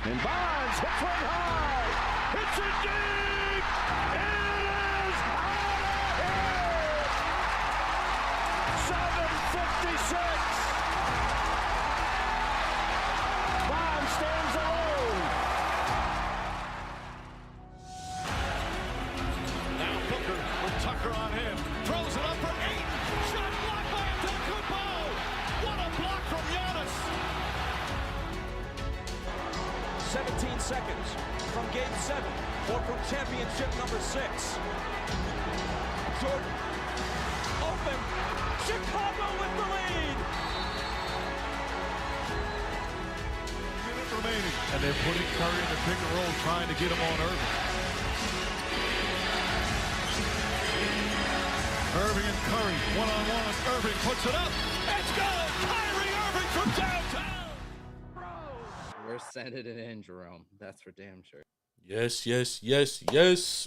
And Bonds hits one high. Hits it deep. It is out of here. 7:56. Bonds stands alone. Now Booker with Tucker on him. Throws it up for 8. Shot blocked by Antetokounmpo. What a block from Giannis. 17 seconds from Game 7 or from championship number 6. Jordan, open, Chicago with the lead. Minute remaining. And they're putting Curry in the pick and roll, trying to get him on Irving. Irving and Curry, one-on-one. Irving puts it up. It's good. Kyrie Irving from downtown. We're sending it in, Jerome. That's for damn sure. Yes.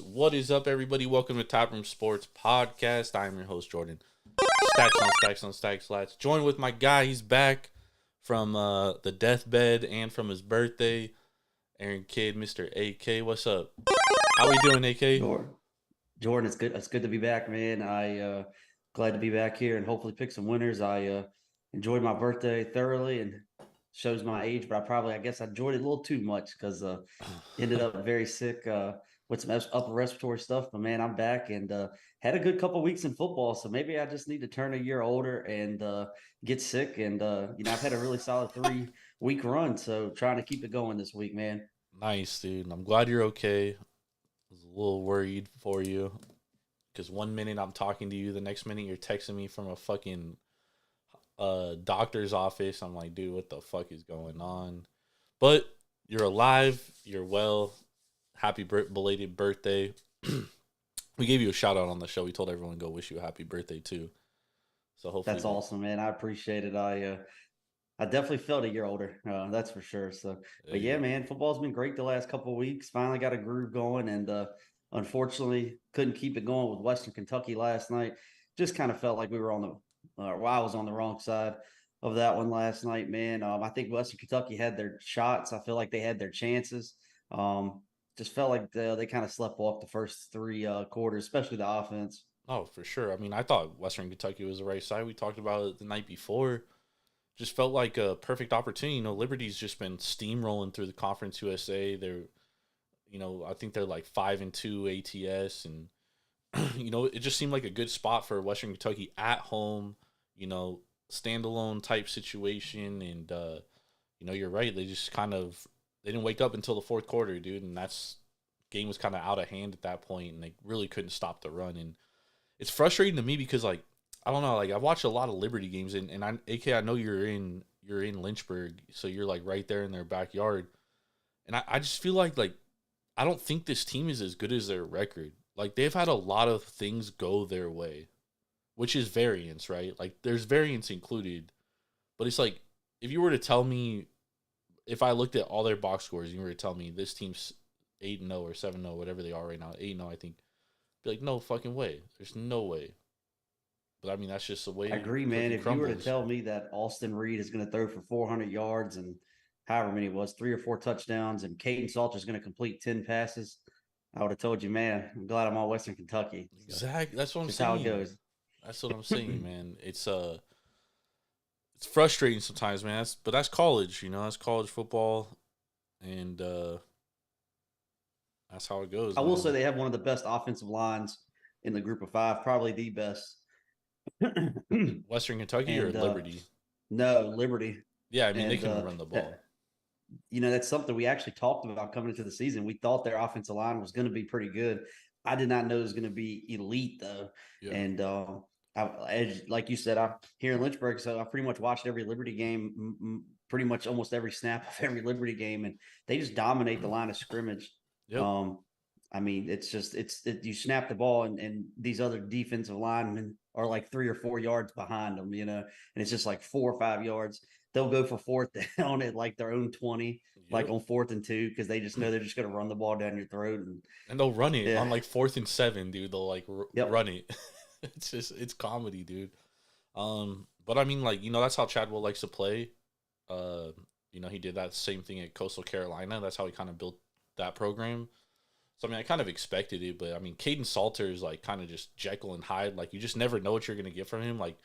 What is up, everybody? Welcome to Top Room Sports Podcast. I'm your host, Jordan. Stacks on stacks, lads. Joined with my guy. He's back from the deathbed and from his birthday. Aaron Kidd, Mr. AK. What's up? How we doing, AK? Jordan, it's good. It's good to be back, man. I glad to be back here and hopefully pick some winners. I enjoyed my birthday thoroughly and shows my age, but I guess I enjoyed it a little too much because ended up very sick with some upper respiratory stuff. But man, I'm back and had a good couple weeks in football. So maybe I just need to turn a year older and get sick. And I've had a really solid 3-week run, so trying to keep it going this week, man. Nice, dude. I'm glad you're okay. I was a little worried for you because 1 minute I'm talking to you, the next minute you're texting me from a fucking doctor's office. I'm like, dude, what the fuck is going on? But you're alive, you're well. Happy belated birthday. We gave you a shout out on the show. We told everyone to go wish you a happy birthday too. So hopefully that's awesome, man. I appreciate it. I definitely felt a year older. That's for sure. So, but yeah, man, football's been great the last couple of weeks. Finally got a groove going, and unfortunately couldn't keep it going with Western Kentucky last night. Just kind of felt like we were on the I was on the wrong side of that one last night, man. I think Western Kentucky had their shots. I feel like they had their chances. Just felt like they kind of slept off the first 3 quarters, especially the offense. Oh, for sure. I mean, I thought Western Kentucky was the right side. We talked about it the night before. Just felt like a perfect opportunity. You know, Liberty's just been steamrolling through the Conference USA. They're, I think they're like 5-2 ATS, and it just seemed like a good spot for Western Kentucky at home. Standalone type situation, and you're right. They just they didn't wake up until the fourth quarter, dude, and game was kind of out of hand at that point, and they really couldn't stop the run. And it's frustrating to me because, like, I don't know, like I've watched a lot of Liberty games, and I know you're in Lynchburg, so you're like right there in their backyard, and I just feel like I don't think this team is as good as their record. Like, they've had a lot of things go their way, which is variance, right? Like, there's variance included, but it's like, if you were to tell me, if I looked at all their box scores, you were to tell me this team's 8-0 or 7-0, whatever they are right now, 8-0, I think, I'd be like, no fucking way. There's no way. But I mean, that's just the way. I agree, man. If crumbles. you were to tell me that Austin Reed is going to throw for 400 yards and however many it was, 3 or 4 touchdowns, and Caden Salter is going to complete 10 passes, I would have told you, man, I'm glad I'm on Western Kentucky. Exactly. That's what I'm That's saying. how it goes. That's what I'm saying, man. It's frustrating sometimes, man. But that's college, That's college football, and that's how it goes. I will say they have one of the best offensive lines in the group of 5, probably the best. Western Kentucky or Liberty? No, Liberty. Yeah, I mean, they can run the ball. That's something we actually talked about coming into the season. We thought their offensive line was going to be pretty good. I did not know it was going to be elite, though. Yeah. And like you said, I'm here in Lynchburg, so I pretty much watched every Liberty game, pretty much almost every snap of every Liberty game, and they just dominate the line of scrimmage. Yep. I mean, you snap the ball, and these other defensive linemen are like 3 or 4 yards behind them, and it's just like 4 or 5 yards. They'll go for 4th down at like their own 20, like on 4th and 2, because they just know they're just going to run the ball down your throat. And they'll run it on like 4th and 7, dude. They'll like run it. It's comedy, dude. But I mean, like, that's how Chadwell likes to play. He did that same thing at Coastal Carolina. That's how he kind of built that program. So, I mean, I kind of expected it, but, I mean, Caden Salter is, like, kind of just Jekyll and Hyde. Like, you just never know what you're going to get from him. Like,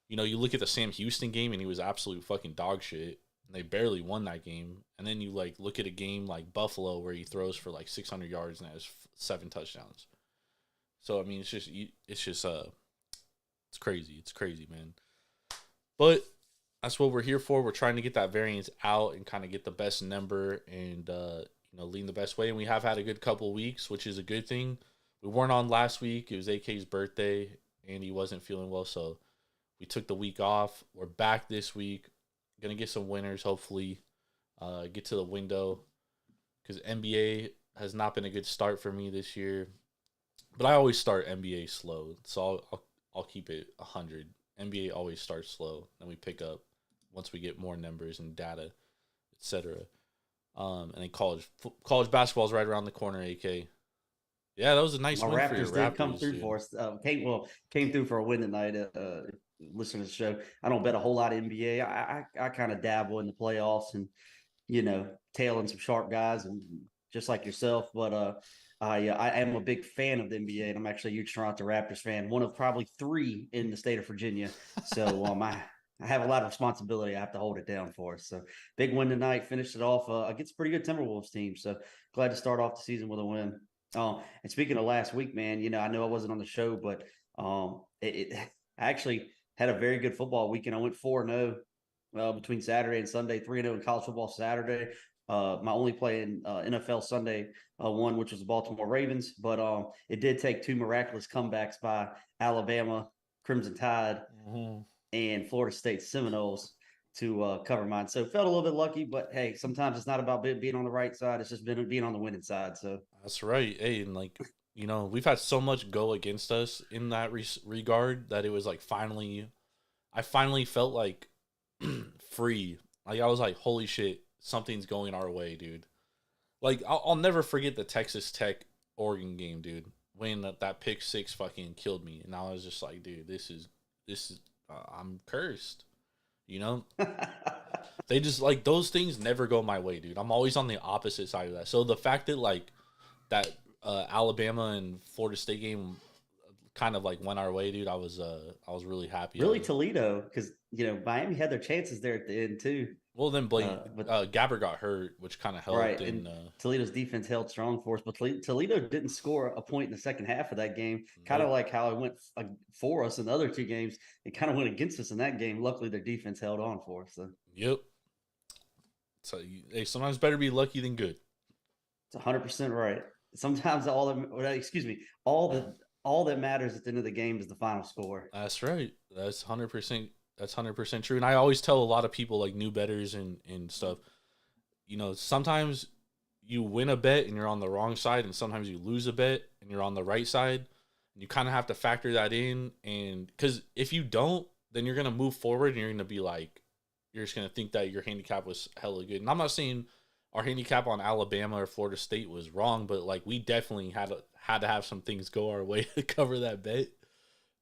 you look at the Sam Houston game, and he was absolute fucking dog shit. And they barely won that game. And then you, like, look at a game like Buffalo where he throws for, like, 600 yards and has 7 touchdowns. So, I mean, it's crazy. It's crazy, man. But that's what we're here for. We're trying to get that variance out and kind of get the best number and, lean the best way. And we have had a good couple of weeks, which is a good thing. We weren't on last week. It was AK's birthday, and he wasn't feeling well, so we took the week off. We're back this week. Going to get some winners, hopefully. Get to the window, because NBA has not been a good start for me this year. But I always start NBA slow, so I'll keep it 100. NBA always starts slow, then we pick up once we get more numbers and data, etc. And then college basketball is right around the corner. AK, yeah, that was a nice win for your Raptors. Raptors. Did come through for us. Came through for a win tonight. Listening to the show, I don't bet a whole lot of NBA. I kind of dabble in the playoffs and tailing some sharp guys and just like yourself. But I am a big fan of the NBA, and I'm actually a huge Toronto Raptors fan, one of probably 3 in the state of Virginia. So I have a lot of responsibility. I have to hold it down for us. So big win tonight, finished it off against a pretty good Timberwolves team. So glad to start off the season with a win. And speaking of last week, man, I know I wasn't on the show, but I actually had a very good football weekend. I went 4-0 between Saturday and Sunday, 3-0 in college football Saturday. My only play in NFL Sunday one, which was the Baltimore Ravens. But it did take 2 miraculous comebacks by Alabama Crimson Tide and Florida State Seminoles to cover mine. So felt a little bit lucky, but hey, sometimes it's not about being on the right side. It's just being on the winning side. So that's right. Hey, and we've had so much go against us in that regard that it was like I finally felt like free. Like I was like, holy shit, something's going our way, dude. Like I'll never forget the Texas Tech Oregon game, dude. When that pick 6 fucking killed me, and I was just like, dude, this is I'm cursed. They just like those things never go my way, dude. I'm always on the opposite side of that. So the fact that like that Alabama and Florida State game kind of like went our way, dude, I was really happy. Really Toledo, because Miami had their chances there at the end too. Well, then Gabbert got hurt, which kind of helped. Right, and Toledo's defense held strong for us, but Toledo didn't score a point in the second half of that game. Kind of like how it went for us in the other 2 games. It kind of went against us in that game. Luckily, their defense held on for us. So. Yep. So sometimes better be lucky than good. It's 100% right. Sometimes all that matters at the end of the game is the final score. That's right. That's 100%. That's 100% true. And I always tell a lot of people, like new bettors and stuff, sometimes you win a bet and you're on the wrong side, and sometimes you lose a bet and you're on the right side. And you kind of have to factor that in. And because if you don't, then you're going to move forward and you're going to be like, you're just going to think that your handicap was hella good. And I'm not saying our handicap on Alabama or Florida State was wrong, but like we definitely had to have some things go our way to cover that bet.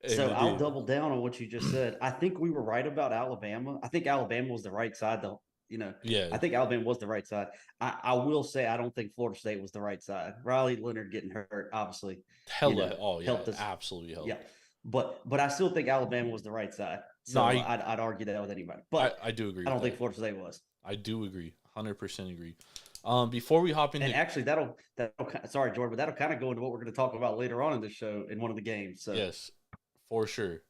So I'll double down on what you just said. I think we were right about Alabama. I think Alabama was the right side, though. Yeah. I think Alabama was the right side. I will say I don't think Florida State was the right side. Riley Leonard getting hurt, obviously. Helped us. Absolutely helped. Yeah. But I still think Alabama was the right side. So I'd argue that with anybody. But I do agree. I don't think Florida State was. I do agree. 100% agree. Before we hop into, and actually that'll sorry, Jordan, but that'll kind of go into what we're going to talk about later on in the show in one of the games. So yes, for sure.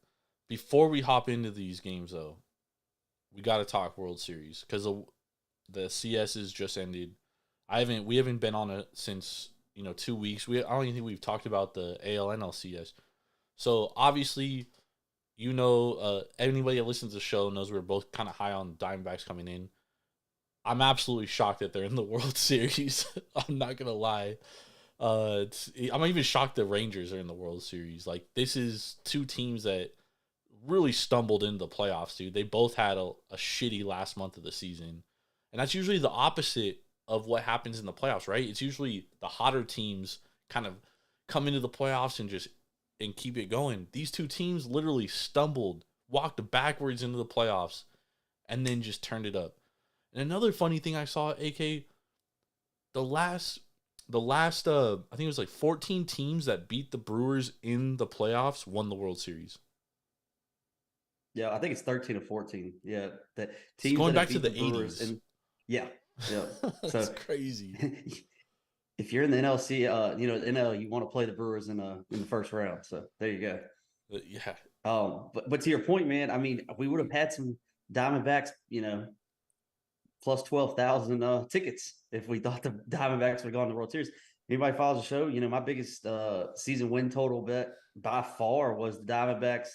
Before we hop into these games, though, we got to talk World Series because the CS has just ended. We haven't been on it since 2 weeks. I don't even think we've talked about the ALNLCS. So obviously, anybody that listens to the show knows we're both kind of high on Diamondbacks coming in. I'm absolutely shocked that they're in the World Series. I'm not gonna lie. I'm even shocked the Rangers are in the World Series. Like, this is 2 teams that really stumbled into the playoffs, dude. They both had a shitty last month of the season. And that's usually the opposite of what happens in the playoffs, right? It's usually the hotter teams kind of come into the playoffs and keep it going. These 2 teams literally stumbled, walked backwards into the playoffs, and then just turned it up. And another funny thing I saw, AK, the last I think it was like 14 teams that beat the Brewers in the playoffs won the World Series. Yeah, I think it's 13 or 14. Yeah, the It's teams going that back have to beat the the Brewers 80s. and yeah. That's So crazy. if you're in the NLC, NL, you want to play the Brewers in the first round. So there you go. Yeah. But to your point, man, I mean, we would have had some Diamondbacks, plus 12,000 tickets if we thought the Diamondbacks would go in the World Series. Anybody follows the show, my biggest season win total bet by far was the Diamondbacks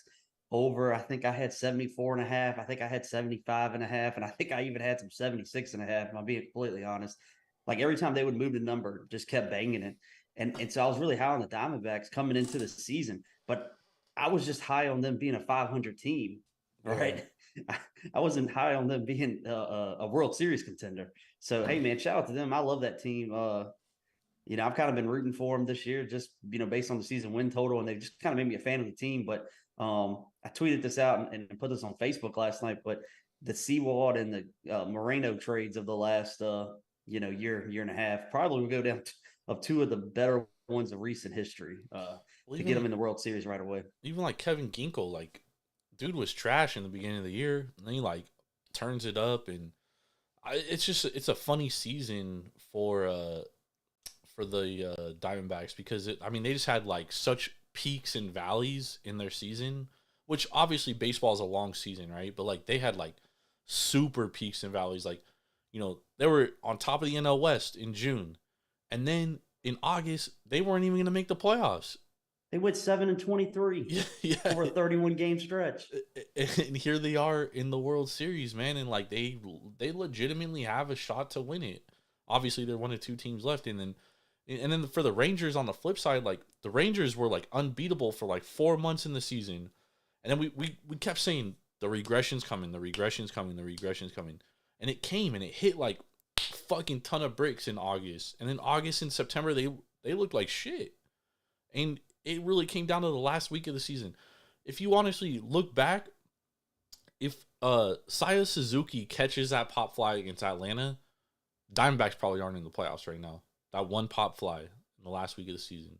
over. I think I had 74.5. I think I had 75.5. And I think I even had some 76.5. If I'm being completely honest. Like every time they would move the number, just kept banging it. And so I was really high on the Diamondbacks coming into the season, but I was just high on them being a 500 team, right? Yeah. I wasn't high on them being a World Series contender. So, hey, man, shout out to them. I love that team. I've kind of been rooting for them this year, just based on the season win total, and they just kind of made me a fan of the team. But I tweeted this out and put this on Facebook last night. But the Seawald and the Moreno trades of the last year and a half probably will go down of two of the better ones of recent history to get them in the World Series right away. Even like Kevin Ginkel, like dude was trash in the beginning of the year, and then he like turns it up, and it's a funny season for the Diamondbacks because they just had like such peaks and valleys in their season, which obviously baseball is a long season, right? But like they had like super peaks and valleys, like they were on top of the NL West in June, and then in August they weren't even going to make the playoffs. They went 7-23 over a 31 game stretch, and here they are in the World Series, man. And like they legitimately have a shot to win it. Obviously, they're one of two teams left, and then for the Rangers on the flip side, like the Rangers were like unbeatable for like 4 months in the season, and then we kept saying the regression's coming, and it came and it hit like fucking ton of bricks in August, and then August and September they looked like shit, and it really came down to the last week of the season. If you honestly look back, if Seiya Suzuki catches that pop fly against Atlanta, Diamondbacks probably aren't in the playoffs right now. That one pop fly in the last week of the season,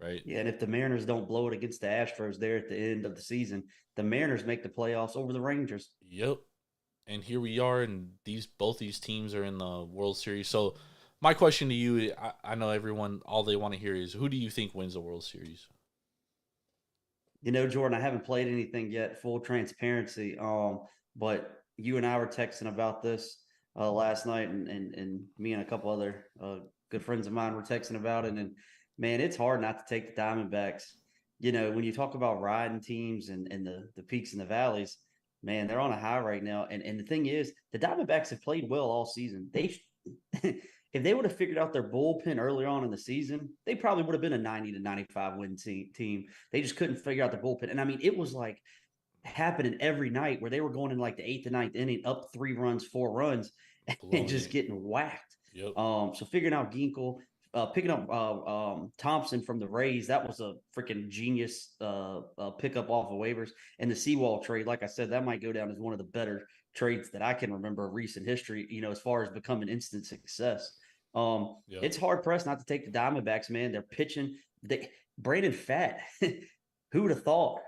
right? Yeah, and if the Mariners don't blow it against the Astros there at the end of the season, the Mariners make the playoffs over the Rangers. Yep. And here we are, and both these teams are in the World Series. So my question to you, I know everyone, all they want to hear is, who do you think wins the World Series? Jordan, I haven't played anything yet, full transparency. But you and I were texting about this last night, and me and a couple other good friends of mine were texting about it. And man, it's hard not to take the Diamondbacks. When you talk about riding teams and the peaks and the valleys, man, they're on a high right now. And the thing is, the Diamondbacks have played well all season. If they would have figured out their bullpen earlier on in the season, they probably would have been a 90 to 95 win team. They just couldn't figure out the bullpen. And I mean, it was like happening every night where they were going in like the 8th to 9th inning, up 3 runs, 4 runs, and just getting whacked. Yep. So figuring out Ginkel, picking up Thompson from the Rays, that was a freaking genius pickup off of waivers. And the Seawald trade, like I said, that might go down as one of the better trades that I can remember recent history, as far as becoming instant success. It's hard pressed not to take the Diamondbacks, man. They're pitching. Brandon Pfaadt, who would have thought,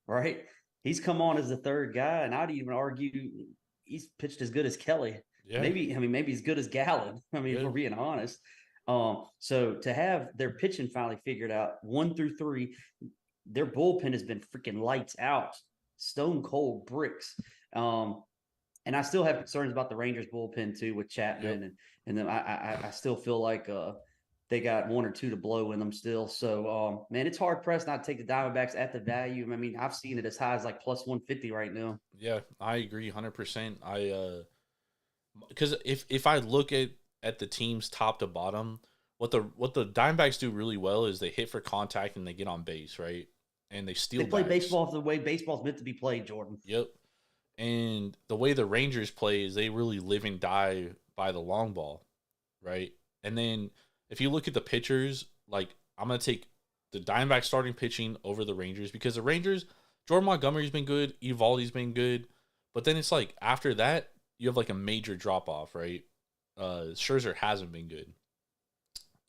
right? He's come on as the third guy, and I'd even argue he's pitched as good as Kelly. Yeah. Maybe as good as Gallen. If we're being honest. So to have their pitching finally figured out 1 through 3, their bullpen has been freaking lights out, stone cold bricks. And I still have concerns about the Rangers bullpen too with Chapman, and then I still feel like they got 1 or 2 to blow in them still. So man, it's hard pressed not to take the Diamondbacks at the value. I've seen it as high as like plus 150 right now. Yeah, I agree 100%. Because if I look at the teams top to bottom, what the Diamondbacks do really well is they hit for contact and they get on base, right? And they steal. They play baseball the way baseball's meant to be played, Jordan. Yep. And the way the Rangers play is they really live and die by the long ball, right? And then if you look at the pitchers, like I'm going to take the Diamondbacks starting pitching over the Rangers because the Rangers, Jordan Montgomery's been good, Eovaldi's been good, but then it's like after that, you have like a major drop off, right? Scherzer hasn't been good,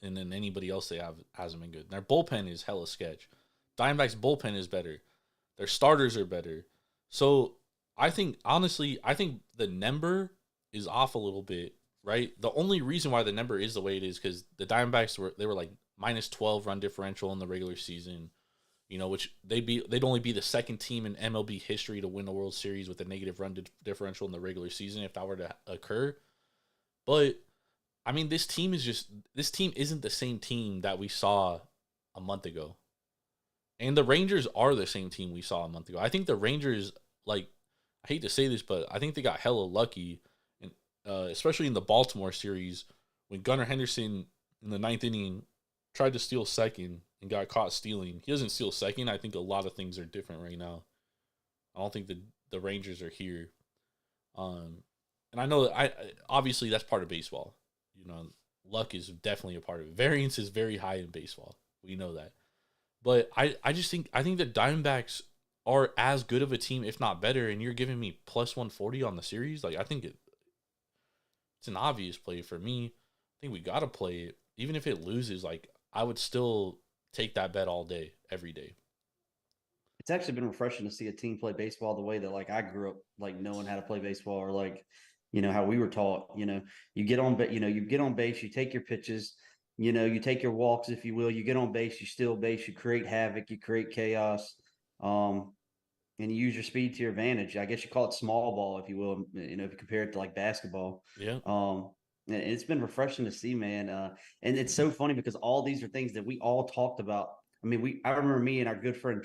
and then anybody else they have hasn't been good. Their bullpen is hella sketch. Diamondbacks bullpen is better. Their starters are better. So I think the number is off a little bit, right? The only reason why the number is the way it is because the Diamondbacks were like minus 12 run differential in the regular season, which they'd only be the second team in MLB history to win the World Series with a negative run differential in the regular season if that were to occur. But I mean, this team isn't the same team that we saw a month ago. And the Rangers are the same team we saw a month ago. I think the Rangers, like, I hate to say this, but I think they got hella lucky, and especially in the Baltimore series when Gunnar Henderson in the ninth inning tried to steal second and got caught stealing. He doesn't steal second. I think a lot of things are different right now. I don't think the Rangers are here. And I know that obviously that's part of baseball. Luck is definitely a part of it. Variance is very high in baseball. We know that. But I think the Diamondbacks are as good of a team, if not better, and you're giving me plus 140 on the series. Like, I think it's an obvious play for me. I think we got to play it. Even if it loses, like, I would still take that bet all day, every day. It's actually been refreshing to see a team play baseball the way that, like, I grew up, like, knowing how to play baseball, or like, how we were taught. You get on, you get on base, you take your pitches, you take your walks, if you will. You get on base, you steal base, you create havoc, you create chaos, and you use your speed to your advantage. I guess you call it small ball, if you will. If you compare it to like basketball. Yeah. And it's been refreshing to see, man. And it's so funny because all these are things that we all talked about. I mean, I remember me and our good friend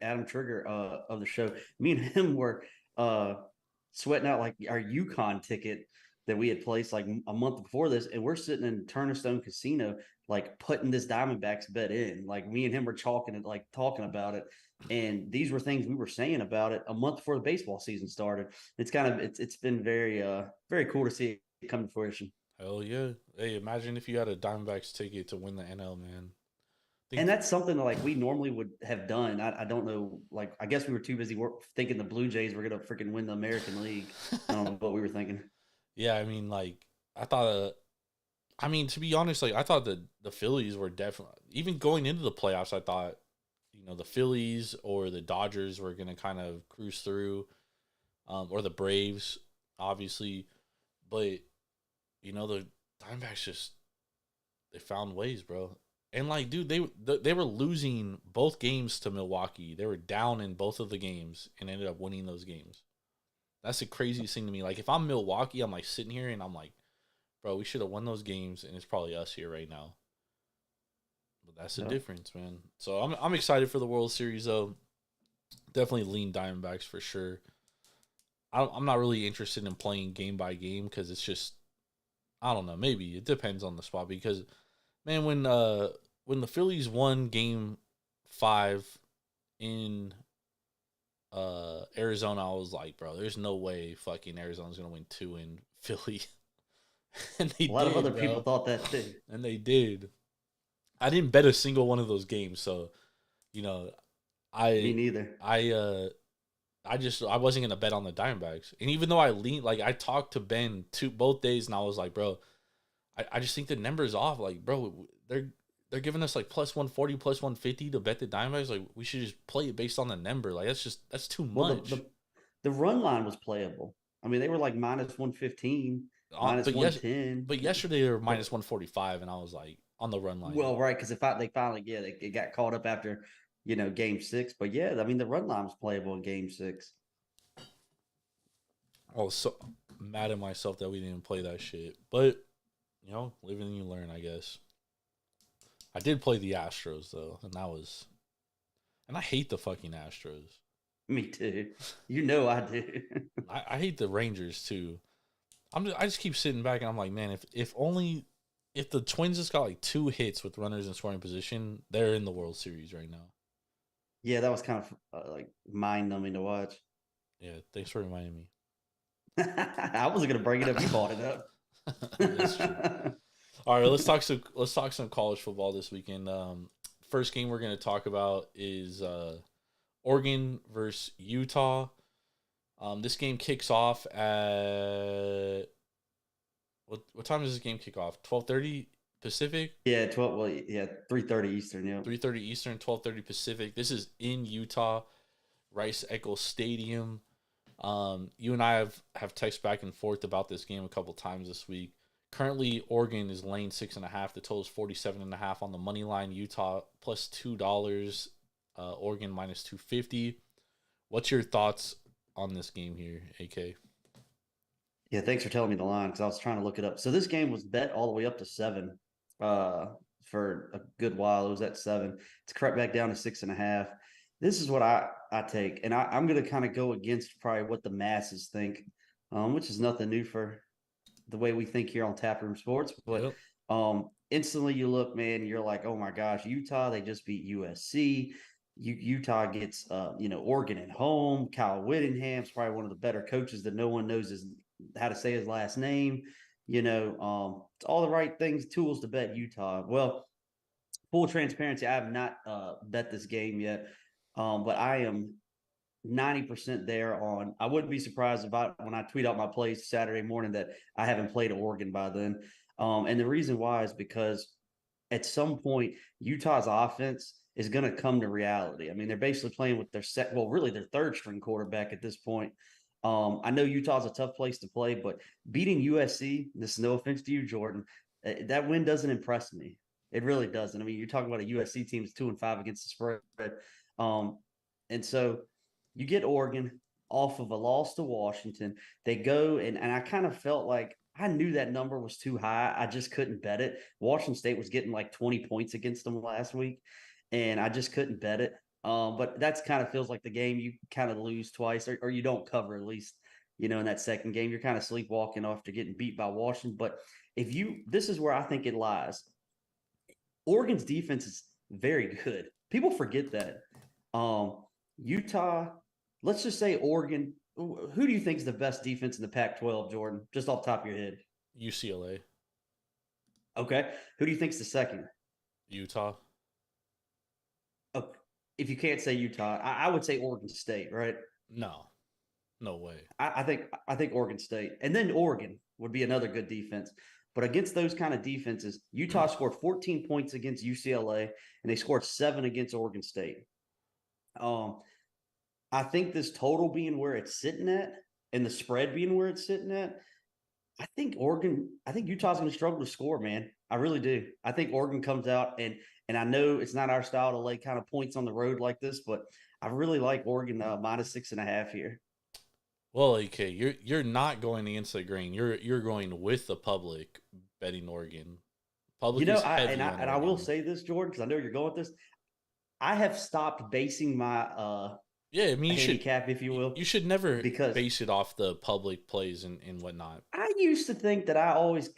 Adam Trigger of the show. Me and him were sweating out like our Yukon ticket that we had placed like a month before this, and we're sitting in Turner Stone Casino, like putting this Diamondbacks bet in. Like, me and him were talking about it, and these were things we were saying about it a month before the baseball season started. It's been very very cool to see it come to fruition. Hell yeah! Hey, imagine if you had a Diamondbacks ticket to win the NL, man. And that's something that, like, we normally would have done. I don't know. Like, I guess we were too busy thinking the Blue Jays were going to freaking win the American League. I don't know what we were thinking. Yeah, I mean, like, to be honest, like, I thought that the Phillies were definitely, even going into the playoffs, I thought, the Phillies or the Dodgers were going to kind of cruise through, or the Braves, obviously. But, the Diamondbacks they found ways, bro. And, like, dude, they were losing both games to Milwaukee. They were down in both of the games and ended up winning those games. That's the craziest thing to me. Like, if I'm Milwaukee, I'm, like, sitting here and I'm like, bro, we should have won those games, and it's probably us here right now. But that's the difference, man. So I'm excited for the World Series, though. Definitely lean Diamondbacks for sure. I'm not really interested in playing game by game because it's just, I don't know. Maybe it depends on the spot because, man, when the Phillies won Game 5 in Arizona, I was like, bro, there's no way fucking Arizona's gonna win 2 in Philly. And a lot of other people thought that too. And they did. I didn't bet a single one of those games, so me neither. I wasn't gonna bet on the Diamondbacks. And even though I talked to Ben both days, and I was like, bro, I just think the number's off. Like, bro, they're giving us like plus 140, plus 150 to bet the Diamondbacks. Like, we should just play it based on the number. Like, that's too much. The run line was playable. I mean, they were like minus 115, minus 110. But yesterday they were minus 145, and I was like, on the run line. Well, right, because they finally, they got caught up after, Game 6. But yeah, I mean, the run line was playable in Game 6. I was so mad at myself that we didn't play that shit. But, live and you learn, I guess. I did play the Astros, though, and I hate the fucking Astros. Me too. I do. I hate the Rangers, too. I just keep sitting back, and I'm like, man, if the Twins just got like 2 hits with runners in scoring position, they're in the World Series right now. Yeah, that was kind of like mind-numbing to watch. Yeah, thanks for reminding me. I wasn't gonna bring it up. You brought it up. That's true. All right, let's talk some college football this weekend. First game we're going to talk about is Oregon versus Utah. This game kicks off at what time does this game kick off? 12:30 Pacific? Yeah, 12. Well, yeah, 3:30 Eastern. Yeah. 3:30 Eastern, 12:30 Pacific. This is in Utah, Rice-Eccles Stadium. You and I have texted back and forth about this game a couple times this week. Currently, Oregon is laying 6.5. The total is 47.5 on the money line. Utah plus $2. Oregon minus 250. What's your thoughts on this game here, AK? Yeah, thanks for telling me the line because I was trying to look it up. So this game was bet all the way up to 7 for a good while. It was at 7. It's crept back down to 6.5. This is what I take, and I'm going to kind of go against probably what the masses think, which is nothing new for the way we think here on Taproom Sports. But instantly you look, man, you're like, oh my gosh, Utah, they just beat USC. Utah gets, Oregon at home. Kyle Whittingham's probably one of the better coaches that no one knows how to say his last name. It's all the right things, tools to bet Utah. Well, full transparency, I have not bet this game yet, but I am 90% there on. I wouldn't be surprised when I tweet out my plays Saturday morning that I haven't played Oregon by then. And the reason why is because at some point Utah's offense is going to come to reality. I mean, they're basically playing with their their third string quarterback at this point. I know Utah's a tough place to play, but beating USC, this is no offense to you, Jordan, that win doesn't impress me. It really doesn't. I mean, you're talking about a USC team that's 2-5 against the spread. And so you get Oregon off of a loss to Washington. They go, and I kind of felt like I knew that number was too high. I just couldn't bet it. Washington State was getting like 20 points against them last week, and I just couldn't bet it. But that's kind of feels like the game you kind of lose twice, or you don't cover at least, in that second game. You're kind of sleepwalking after getting beat by Washington. But this is where I think it lies. Oregon's defense is very good. People forget that. Utah, let's just say Oregon. Who do you think is the best defense in the Pac-12, Jordan? Just off the top of your head. UCLA. Okay. Who do you think is the second? Utah. Okay. If you can't say Utah, I would say Oregon State, right? No way. I think Oregon State, and then Oregon would be another good defense. But against those kind of defenses, Utah scored 14 points against UCLA, and they scored 7 against Oregon State. I think this total being where it's sitting at, and the spread being where it's sitting at, I think Utah's going to struggle to score, man. I really do. I think Oregon comes out, and I know it's not our style to lay kind of points on the road like this, but I really like Oregon minus 6.5 here. Well, AK, you're not going against the grain. You're going with the public betting Oregon. Public, I will say this, Jordan, because I know you're going with this. I have stopped basing my handicap, if you will. You should never base it off the public plays and whatnot. I used to think that I always,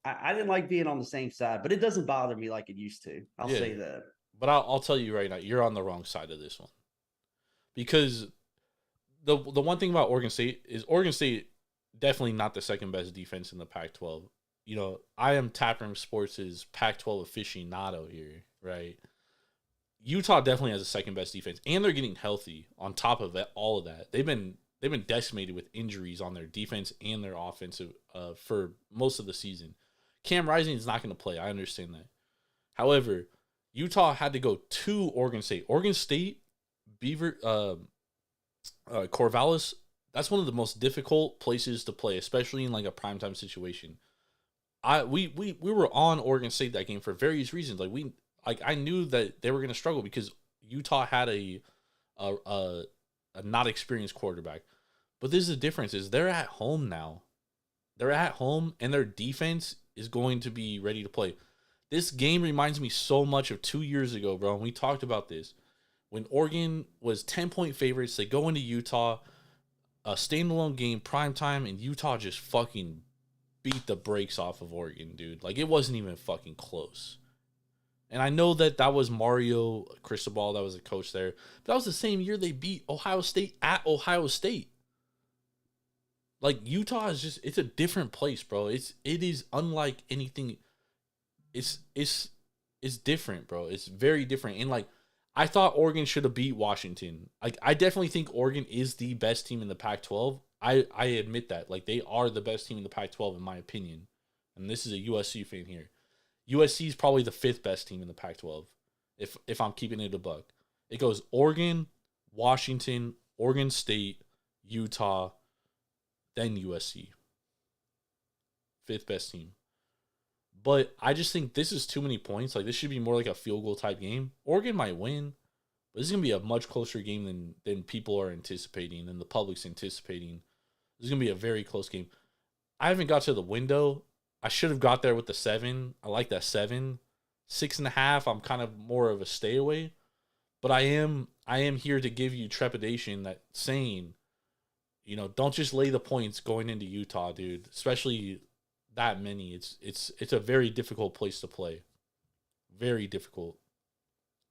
I didn't like being on the same side, but it doesn't bother me like it used to. I'll say that. But I'll tell you right now, you're on the wrong side of this one. Because the one thing about Oregon State is Oregon State definitely not the second best defense in the Pac-12. I am Taproom Sports' Pac-12 aficionado here, right? Utah definitely has the second best defense, and they're getting healthy on top of all of that. They've been decimated with injuries on their defense and their offensive for most of the season. Cam Rising is not going to play. I understand that. However, Utah had to go to Oregon State. Oregon State, Corvallis, that's one of the most difficult places to play, especially in like a primetime situation. We were on Oregon State that game for various reasons. I knew that they were going to struggle because Utah had a not experienced quarterback. But this is the difference is they're at home now. They're at home and their defense is going to be ready to play. This game reminds me so much of 2 years ago, bro. And we talked about this. When Oregon was 10-point favorites, they go into Utah, a standalone game, primetime, and Utah just fucking beat the brakes off of Oregon, dude. Like, it wasn't even fucking close. And I know that was Mario Cristobal, that was the coach there. But that was the same year they beat Ohio State at Ohio State. Like, Utah is just, it's a different place, bro. It is unlike anything. It's different, bro. It's very different. And, like, I thought Oregon should have beat Washington. Like, I definitely think Oregon is the best team in the Pac-12. I admit that. Like, they are the best team in the Pac-12 in my opinion. And this is a USC fan here. USC is probably the 5th best team in the Pac-12. If I'm keeping it a buck. It goes Oregon, Washington, Oregon State, Utah, then USC. 5th best team. But I just think this is too many points. Like, this should be more like a field goal type game. Oregon might win, but this is going to be a much closer game than people are anticipating, than the public's anticipating. This is going to be a very close game. I haven't got to the window. I should have got there with the 7. I like that 7. 6.5, I'm kind of more of a stay away. But I am here to give you trepidation that saying, you know, don't just lay the points going into Utah, dude. Especially that many. It's a very difficult place to play. Very difficult.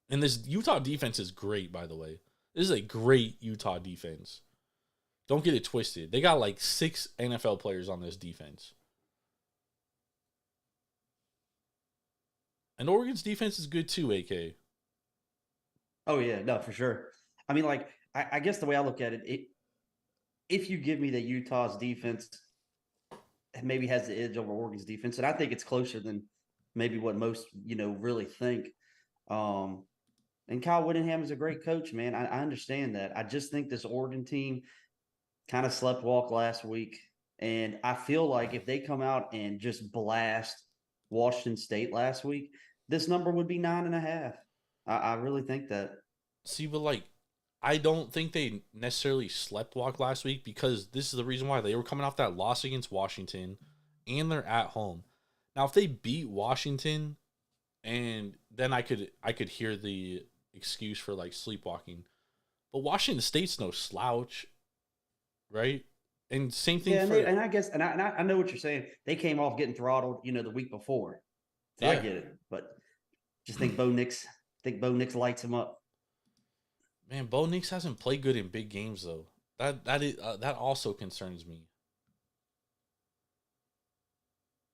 And this Utah defense is great, by the way. This is a great Utah defense. Don't get it twisted. They got like 6 NFL players on this defense. And Oregon's defense is good too, AK. Oh yeah, no, for sure. I mean, like, I guess the way I look at it, if you give me that Utah's defense maybe has the edge over Oregon's defense, and I think it's closer than maybe what most, really think. And Kyle Whittingham is a great coach, man. I understand that. I just think this Oregon team kind of slept walk last week. And I feel like if they come out and just blast Washington State last week, this number would be 9.5. I really think that. See, but like, I don't think they necessarily slept walk last week, because this is the reason why. They were coming off that loss against Washington, and they're at home. Now, if they beat Washington, and then I could hear the excuse for like sleepwalking. But Washington State's no slouch, right? And same thing for I know what you're saying. They came off getting throttled, the week before. So yeah. I get it, but just think Bo Nix lights him up. Man, Bo Nix hasn't played good in big games though. That also concerns me.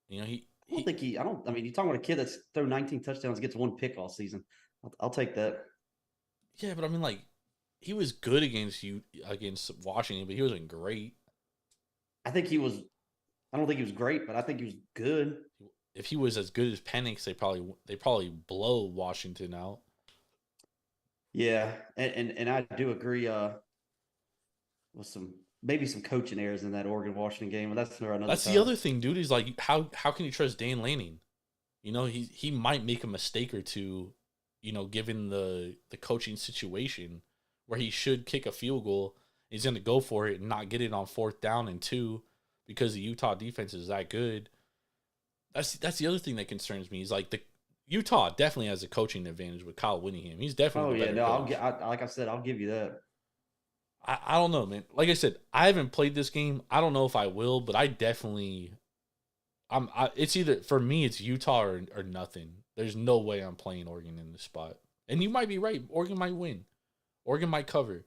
You know, I mean, you're talking about a kid that's thrown 19 touchdowns, gets 1 pick all season. I'll take that. Yeah, but I mean, like, he was good against Washington, but he wasn't great. I don't think he was great, but I think he was good. If he was as good as Penix, they probably blow Washington out. Yeah, and I do agree with some coaching errors in that Oregon Washington game, but that's another. That's time. the other thing, dude. Is like, how can you trust Dan Lanning? You know, he might make a mistake or two, given the coaching situation where he should kick a field goal. He's going to go for it and not get it on 4th down and 2 because the Utah defense is that good. That's the other thing that concerns me. Is like, the Utah definitely has a coaching advantage with Kyle Whittingham. He's definitely. Oh yeah, no, like I said, I'll give you that. I don't know, man. Like I said, I haven't played this game. I don't know if I will, but I definitely. It's either, for me, it's Utah or nothing. There's no way I'm playing Oregon in this spot. And you might be right. Oregon might win. Oregon might cover.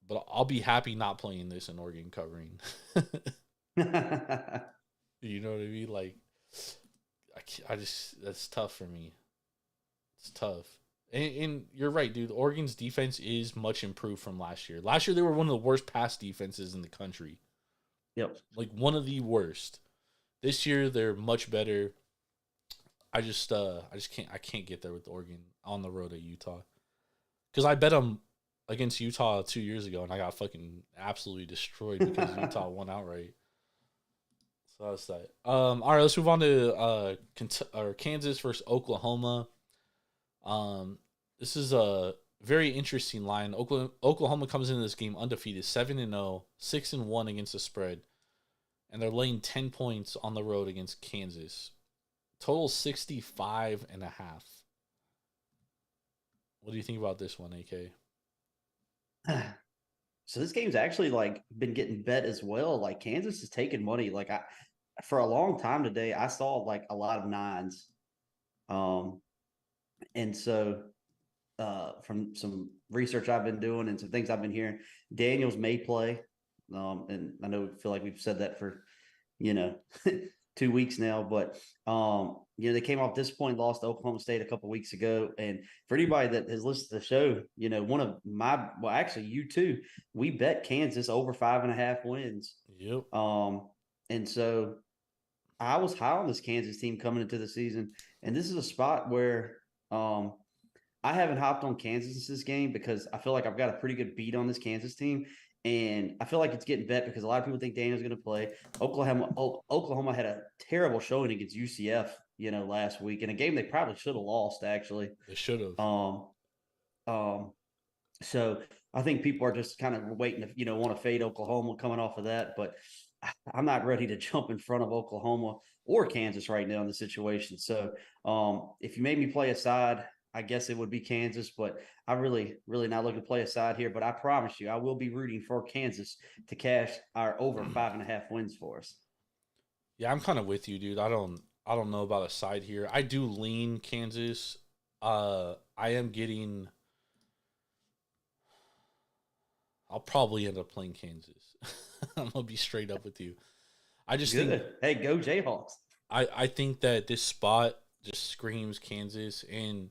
But I'll be happy not playing this and Oregon covering. You know what I mean? Like, that's tough for me. It's tough. And you're right, dude. Oregon's defense is much improved from last year. Last year, they were one of the worst pass defenses in the country. Yep. Like, one of the worst. This year, they're much better. I can't get there with Oregon on the road at Utah. Because I bet them against Utah 2 years ago, and I got fucking absolutely destroyed because Utah won outright. So that's that. All right, let's move on to Kansas versus Oklahoma. This is a very interesting line. Oklahoma comes into this game undefeated, 7-0, 6-1 against the spread, and they're laying 10 points on the road against Kansas. Total 65.5. What do you think about this one, AK? So this game's actually like been getting bet as well. Like, Kansas is taking money. Like, for a long time today, I saw like a lot of 9s. And so from some research I've been doing and some things I've been hearing, Daniels may play. And I feel like we've said that for, 2 weeks now, but they came off disappointing loss to Oklahoma State a couple weeks ago. And for anybody that has listened to the show, one of actually you too, we bet Kansas over 5.5 wins. Yep. And so I was high on this Kansas team coming into the season, and this is a spot where I haven't hopped on Kansas this game because I feel like I've got a pretty good beat on this Kansas team. And I feel like it's getting bet because a lot of people think Daniel's going to play. Oklahoma had a terrible showing against UCF, last week, in a game they probably should have lost. Actually, they should have. So I think people are just kind of waiting to, want to fade Oklahoma coming off of that. But I'm not ready to jump in front of Oklahoma or Kansas right now in the situation. So if you made me play a side, I guess it would be Kansas, but I really not looking to play a side here. But I promise you, I will be rooting for Kansas to cash our over 5.5 wins for us. Yeah, I'm kind of with you, dude. I don't know about a side here. I do lean Kansas. I am getting. I'll probably end up playing Kansas. I'm gonna be straight up with you. I just think. Hey, go Jayhawks! I think that this spot just screams Kansas, and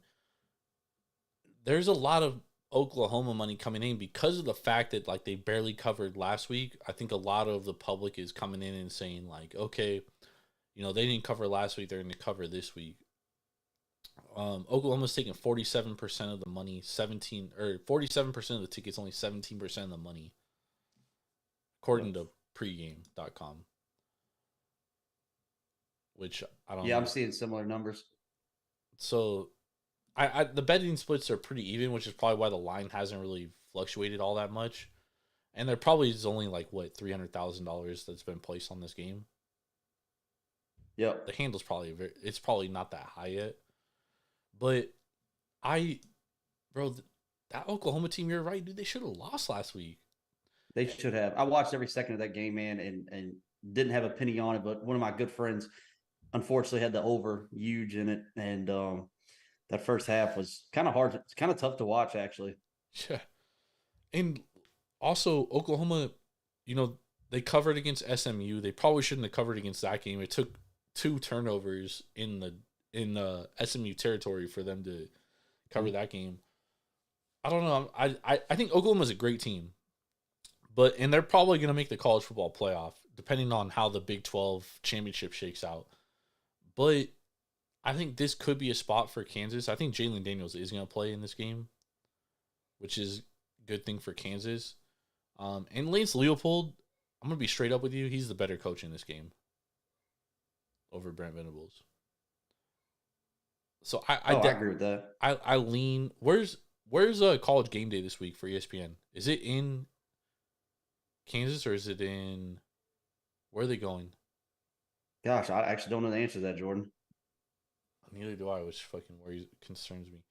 there's a lot of Oklahoma money coming in because of the fact that they barely covered last week. I think a lot of the public is coming in and saying okay, they didn't cover last week, they're going to cover this week. Oklahoma's taking 47% of the money, 47% of the tickets, only 17% of the money, according to pregame.com. Which I don't know. I'm seeing similar numbers. So the betting splits are pretty even, which is probably why the line hasn't really fluctuated all that much. And there probably is only $300,000 that's been placed on this game. Yep. The handle's it's probably not that high yet. But that Oklahoma team, you're right, dude, they should have lost last week. They should have. I watched every second of that game, man, and didn't have a penny on it, but one of my good friends unfortunately had the over huge in it, and that first half was kind of hard. It's kind of tough to watch, actually. Yeah. And also, Oklahoma, they covered against SMU. They probably shouldn't have covered against that game. It took 2 turnovers in the SMU territory for them to cover that game. I don't know. I think Oklahoma's a great team. And they're probably going to make the college football playoff, depending on how the Big 12 championship shakes out. But I think this could be a spot for Kansas. I think Jalen Daniels is going to play in this game, which is a good thing for Kansas. And Lance Leopold, I'm going to be straight up with you. He's the better coach in this game over Brent Venables. So I agree with that. I lean. Where's College Game Day this week for ESPN? Is it in Kansas or is it in? Where are they going? Gosh, I actually don't know the answer to that, Jordan. Neither do I, which fucking concerns me.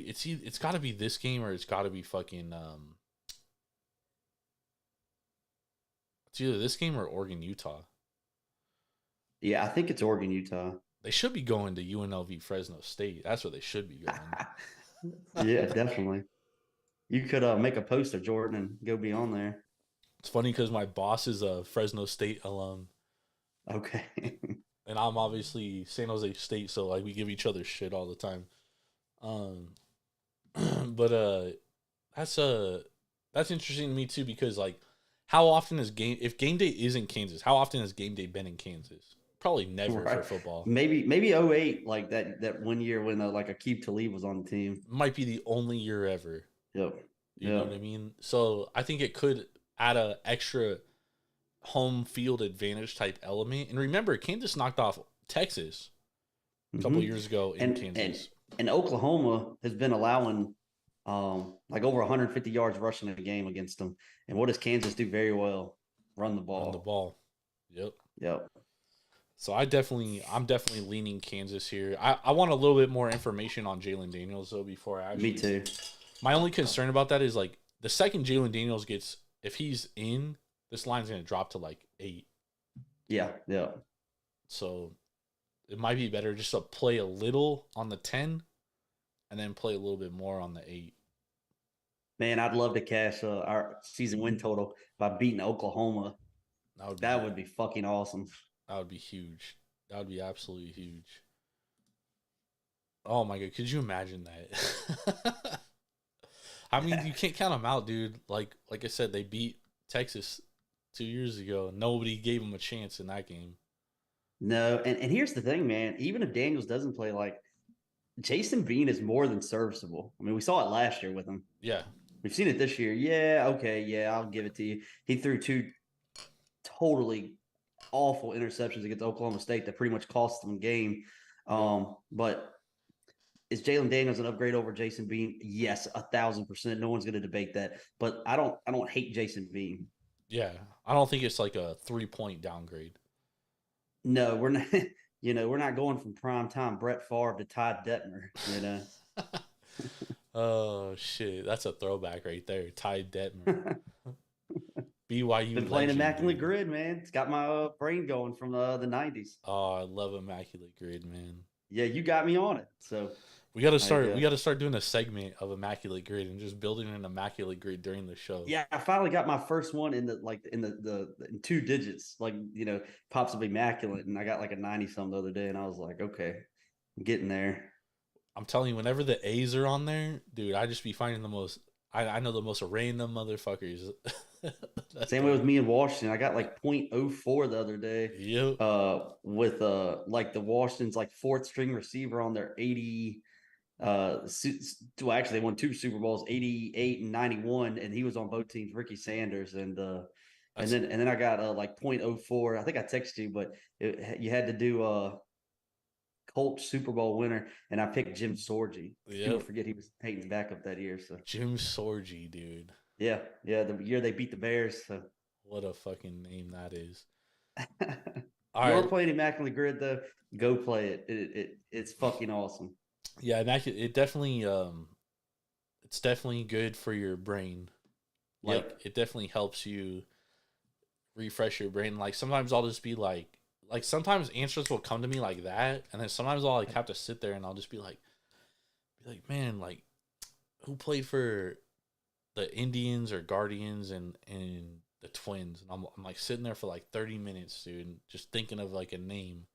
It's got to be this game or it's got to be fucking it's either this game or Oregon Utah. Yeah, I think it's Oregon Utah. They should be going to UNLV Fresno State. That's where they should be going. Yeah, definitely. You could make a poster, Jordan, and go be on there. It's funny because my boss is a Fresno State alum. Okay. And I'm obviously San Jose State, so we give each other shit all the time. But that's interesting to me too because how often is if game day is in Kansas, how often has game day been in Kansas? Probably never for football. Maybe 08, that 1 year when Aqib Talib was on the team. Might be the only year ever. Yep. You know what I mean? So I think it could add a extra home field advantage type element. And remember, Kansas knocked off Texas a couple years ago in Kansas. And Oklahoma has been allowing over 150 yards rushing a game against them. And what does Kansas do very well? Run the ball. Yep. So I'm definitely leaning Kansas here. I want a little bit more information on Jalen Daniels though before I actually. Me too. My only concern about that is the second Jalen Daniels gets, if he's in, this line's gonna drop to 8. Yeah. So it might be better just to play a little on the 10 and then play a little bit more on the 8. Man, I'd love to cash our season win total by beating Oklahoma. That would be fucking awesome. That would be huge. That would be absolutely huge. Oh my god, could you imagine that? I mean, you can't count them out, dude. Like I said, they beat Texas 2 years ago. Nobody gave them a chance in that game. No, and here's the thing, man. Even if Daniels doesn't play, like Jason Bean is more than serviceable. I mean, we saw it last year with him. Yeah. We've seen it this year. Yeah, okay, yeah, I'll give it to you. He threw two totally awful interceptions against Oklahoma State that pretty much cost them the game. But is Jalen Daniels an upgrade over Jason Bean? Yes, 1,000%. No one's going to debate that. But I don't hate Jason Bean. Yeah, I don't think it's like a 3-point downgrade. No, we're not. We're not going from primetime Brett Favre to Ty Detmer. Oh shit, that's a throwback right there. Ty Detmer. BYU. Been playing legend, Immaculate dude. Grid, man. It's got my brain going from the 90s. Oh, I love Immaculate Grid, man. Yeah, you got me on it. So We got to start. We got to start doing a segment of Immaculate Grid and just building an Immaculate Grid during the show. yeah, I finally got my first one in in 2 digits, pops up Immaculate, and I got like a 90 something the other day, and I was like, okay, I'm getting there. I'm telling you, whenever the A's are on there, dude, I just be finding the most. I know the most random motherfuckers. Same way with me in Washington. I got like .04 the other day. Yep. With like the Washington's like 4th string receiver on their 80. Well, actually, they won 2 Super Bowls, 88 and 91, and he was on both teams. Ricky Sanders and then I got like .04. I think I texted you, but you had to do Colts Super Bowl winner, and I picked Jim Sorgi. Yep. People forget he was Peyton's backup that year. So Jim Sorgi, dude. yeah, the year they beat the Bears. So What a fucking name that is. You're playing Immaculate Grid though. Go play it. It's fucking awesome. Yeah, it definitely it's definitely good for your brain. Like it definitely helps you refresh your brain. Like sometimes I'll just be like sometimes answers will come to me like that, and then sometimes I'll like have to sit there and I'll just be like, man, like who played for the Indians or Guardians and the Twins? And I'm like sitting there for like 30 minutes, dude, just thinking of like a name,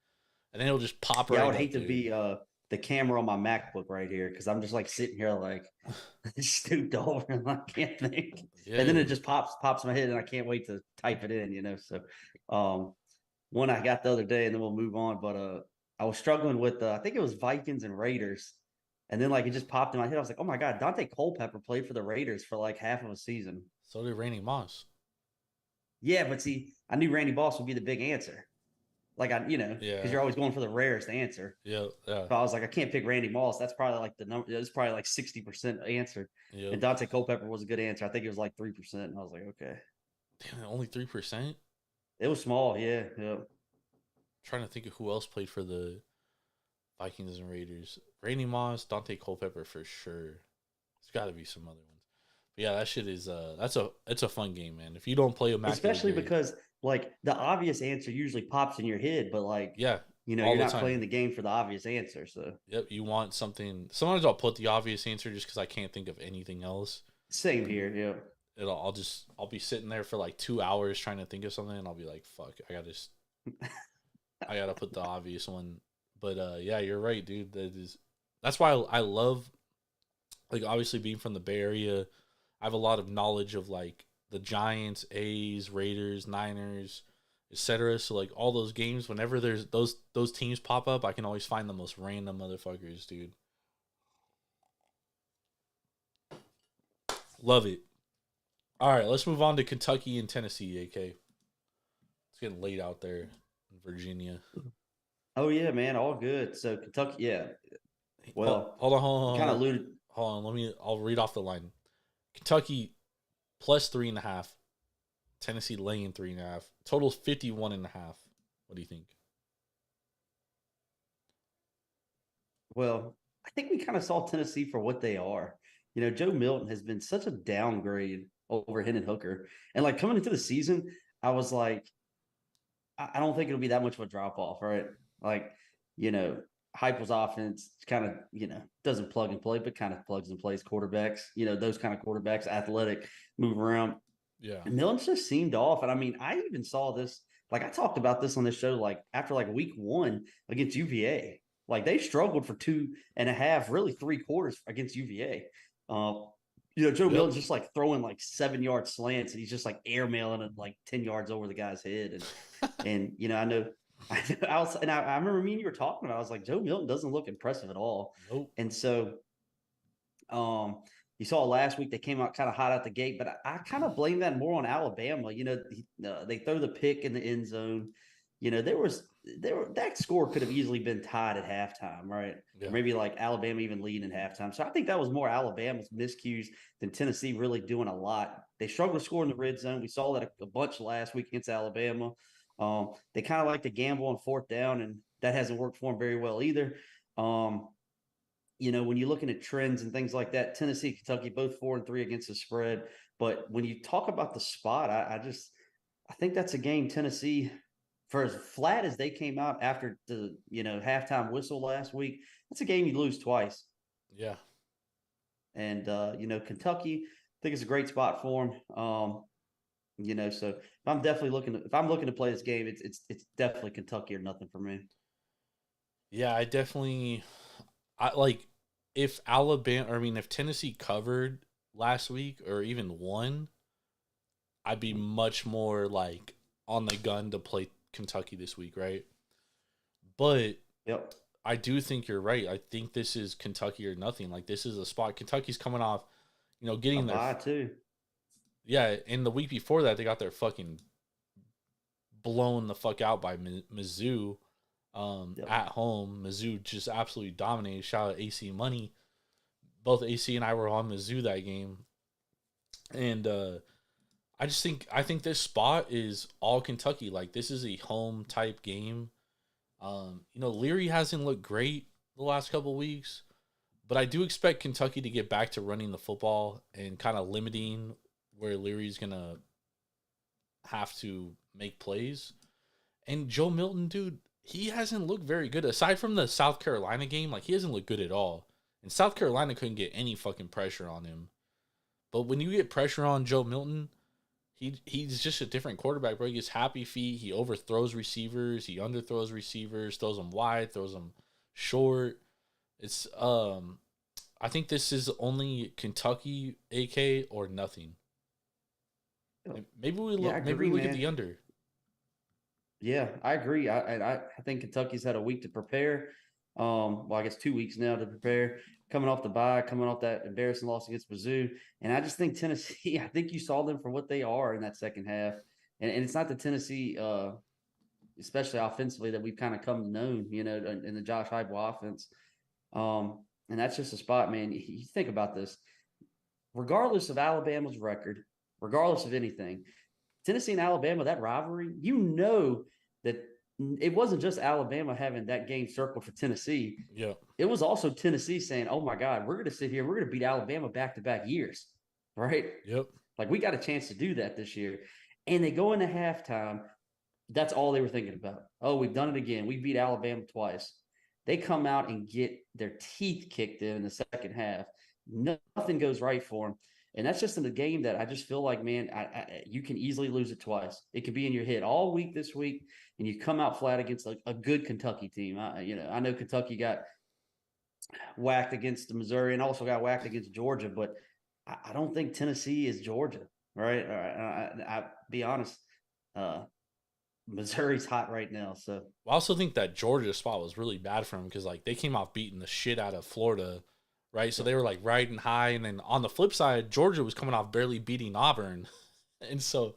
and then it'll just pop right. I would hate to be the camera on my MacBook right here because I'm just like sitting here like stooped over and I can't think. Yeah. And then it just pops in my head and I can't wait to type it in. So one I got the other day and then we'll move on. But I was struggling with I think it was Vikings and Raiders. And then like it just popped in my head. I was like, oh my God, Dante Culpepper played for the Raiders for like half of a season. So did Randy Moss. Yeah, but see, I knew Randy Moss would be the big answer. Like because you're always going for the rarest answer. Yeah. So I was like, I can't pick Randy Moss. That's probably like the number. It's probably like 60% answer. Yep. And Dante Culpepper was a good answer. I think it was like 3%. And I was like, okay. Damn, only 3%? It was small, yeah. I'm trying to think of who else played for the Vikings and Raiders. Randy Moss, Dante Culpepper for sure. There's got to be some other ones. But yeah, that shit is it's a fun game, man. If you don't play especially because like the obvious answer usually pops in your head, but like you're not playing the game for the obvious answer. So you want something. Sometimes I'll put the obvious answer just because I can't think of anything else. Same here, yeah. I'll be sitting there for like 2 hours trying to think of something, and I'll be like, fuck, I gotta put the obvious one. But yeah, you're right, dude. That's why I love, like, obviously being from the Bay Area, I have a lot of knowledge of like the Giants, A's, Raiders, Niners, etc. So like all those games, whenever there's those teams pop up, I can always find the most random motherfuckers, dude. Love it. All right, let's move on to Kentucky and Tennessee, AK. It's getting late out there in Virginia. Oh yeah, man, all good. So Kentucky, yeah. Well, hold on. Kind of alluded. Hold on, I'll read off the line. Kentucky plus 3.5. Tennessee laying 3.5. Total 51.5. What do you think? Well, I think we kind of saw Tennessee for what they are. Joe Milton has been such a downgrade over Hendon Hooker. And like coming into the season, I was like, I don't think it'll be that much of a drop off, right? Like, Heupel's offense kind of, doesn't plug and play, but kind of plugs and plays quarterbacks, those kind of quarterbacks, athletic, move around. Yeah. And Milton just seemed off. And I mean, I even saw this like I talked about this on this show, like after like week 1 against UVA, like they struggled for 2.5, really 3 quarters against UVA. Joe Milton's just like throwing like 7-yard slants, and he's just like airmailing it like 10 yards over the guy's head. And I know I remember me and you were talking about, I was like, Joe Milton doesn't look impressive at all. Nope. And so you saw last week they came out kind of hot out the gate, but I kind of blame that more on Alabama. They throw the pick in the end zone. That score could have easily been tied at halftime, right? Yeah. Or maybe like Alabama even leading at halftime. So I think that was more Alabama's miscues than Tennessee really doing a lot. They struggled to score in the red zone. We saw that a bunch last week against Alabama. They kind of like to gamble on 4th down, and that hasn't worked for them very well either. When you're looking at trends and things like that, Tennessee, Kentucky, both 4-3 against the spread. But when you talk about the spot, I think that's a game Tennessee, for as flat as they came out after the halftime whistle last week, that's a game you lose twice. Yeah. And Kentucky, I think it's a great spot for them. So if I'm looking to play this game, it's definitely Kentucky or nothing for me. Yeah, if Tennessee covered last week or even won, I'd be much more like on the gun to play Kentucky this week, right? But yep, I do think you're right. I think this is Kentucky or nothing. Like, this is a spot. Kentucky's coming off, getting their bye too. Yeah, and the week before that, they got their fucking blown the fuck out by Mizzou. At home. Mizzou just absolutely dominated. Shout out AC Money. Both AC and I were on Mizzou that game. And I think this spot is all Kentucky. Like, this is a home type game. Leary hasn't looked great the last couple weeks, but I do expect Kentucky to get back to running the football and kind of limiting where Leary's going to have to make plays. And Joe Milton, dude, he hasn't looked very good. Aside from the South Carolina game, like, he hasn't looked good at all. And South Carolina couldn't get any fucking pressure on him. But when you get pressure on Joe Milton, he's just a different quarterback, bro. He gets happy feet. He overthrows receivers. He underthrows receivers, throws them wide, throws them short. It's I think this is only Kentucky, AK, or nothing. Maybe we look at the under. Yeah, I agree. I think Kentucky's had a week to prepare. I guess 2 weeks now to prepare. Coming off the bye, coming off that embarrassing loss against Mizzou. And I just think Tennessee, I think you saw them for what they are in that second half. And it's not the Tennessee, especially offensively, that we've kind of come to know, in the Josh Heupel offense. And that's just a spot, man. You think about this. Regardless of Alabama's record, regardless of anything, Tennessee and Alabama, that rivalry, that it wasn't just Alabama having that game circled for Tennessee. Yeah. It was also Tennessee saying, oh, my God, we're going to sit here. We're going to beat Alabama back-to-back years, right? Yep. Like, we got a chance to do that this year. And they go into halftime. That's all they were thinking about. Oh, we've done it again. We beat Alabama twice. They come out and get their teeth kicked in the second half. Nothing goes right for them. And that's just in the game that I just feel like, man, you can easily lose it twice. It could be in your head all week this week, and you come out flat against a good Kentucky team. I know Kentucky got whacked against Missouri and also got whacked against Georgia, but I don't think Tennessee is Georgia, right? I'll be honest. Missouri's hot right now. So I also think that Georgia spot was really bad for them because, like, they came off beating the shit out of Florida, right? So they were, like, riding high. And then on the flip side, Georgia was coming off barely beating Auburn. And so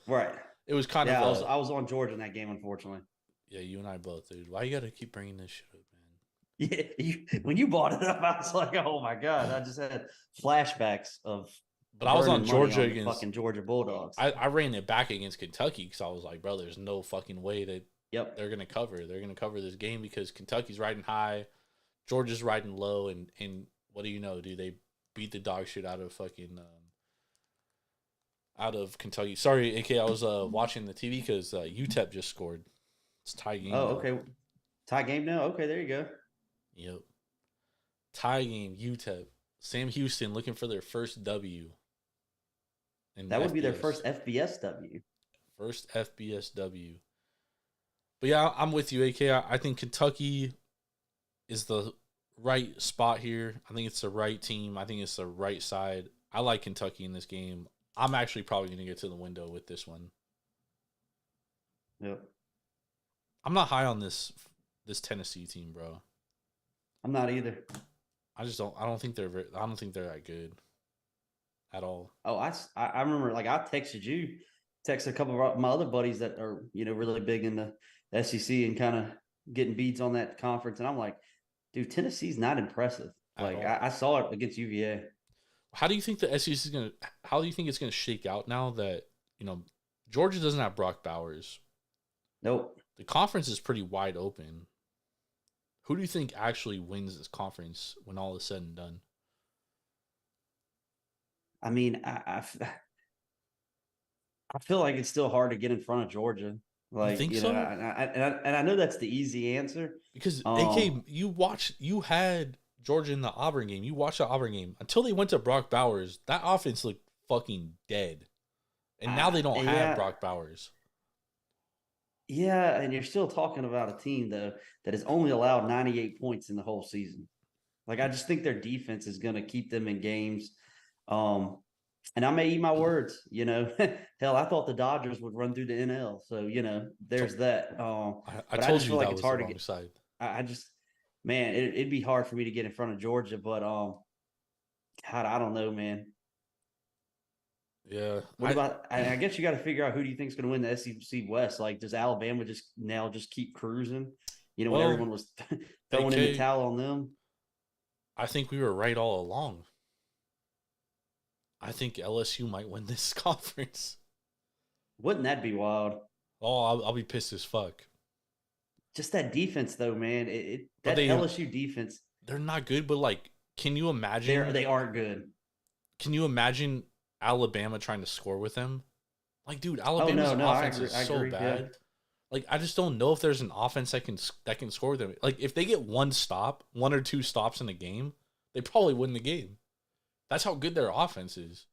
it was kind of I was on Georgia in that game, unfortunately. Yeah, you and I both, dude. Why you got to keep bringing this shit up, man? Yeah, when you brought it up, I was like, oh, my God. I just had flashbacks of But I was on Georgia against fucking Georgia Bulldogs. I ran it back against Kentucky because I was like, bro, there's no fucking way that they're going to cover. They're going to cover this game because Kentucky's riding high, Georgia's riding low, and what do you know, dude? They beat the dog shit out of fucking out of Kentucky. Sorry, AK, I was watching the TV because UTEP just scored. It's tie game. Oh, okay. Tie game now? Okay, there you go. Yep. Tie game, UTEP. Sam Houston looking for their first W. That would be their first FBS W. First FBS W. But yeah, I'm with you, AK. I think Kentucky is the right spot here. I think it's the right team. I think it's the right side. I like Kentucky in this game. I'm actually probably going to get to the window with this one. Yep. I'm not high on this Tennessee team, bro. I'm not either. I don't think they're that good at all. Oh, I remember, like, I texted a couple of my other buddies that are, really big in the SEC and kind of getting beads on that conference. And I'm like, dude, Tennessee's not impressive. Like, I saw it against UVA. How do you think the SEC is how do you think it's going to shake out now that, Georgia doesn't have Brock Bowers? Nope. The conference is pretty wide open. Who do you think actually wins this conference when all is said and done? I mean, I feel like it's still hard to get in front of Georgia. Like, you think so? And I know that's the easy answer. Because AK, you had Georgia in the Auburn game. You watched the Auburn game until they went to Brock Bowers. That offense looked fucking dead, and now they don't have Brock Bowers. Yeah, and you're still talking about a team though that has only allowed 98 points in the whole season. Like, I just think their defense is going to keep them in games. And I may eat my words, Hell, I thought the Dodgers would run through the NL. So, there's that. I told you that was hard to get. Side. I just, man, it'd be hard for me to get in front of Georgia, but God, I don't know, man. Yeah. I guess you got to figure out who do you think is going to win the SEC West? Like, does Alabama just keep cruising? When everyone was throwing in the towel on them? I think we were right all along. I think LSU might win this conference. Wouldn't that be wild? Oh, I'll be pissed as fuck. Just that defense, though, man. LSU defense. They're not good, but, like, can you imagine? They aren't good. Can you imagine Alabama trying to score with them? Like, dude, Alabama's offense is so bad. Yeah. Like, I just don't know if there's an offense that can score with them. Like, if they get one or two stops in a game, they probably win the game. That's how good their offense is.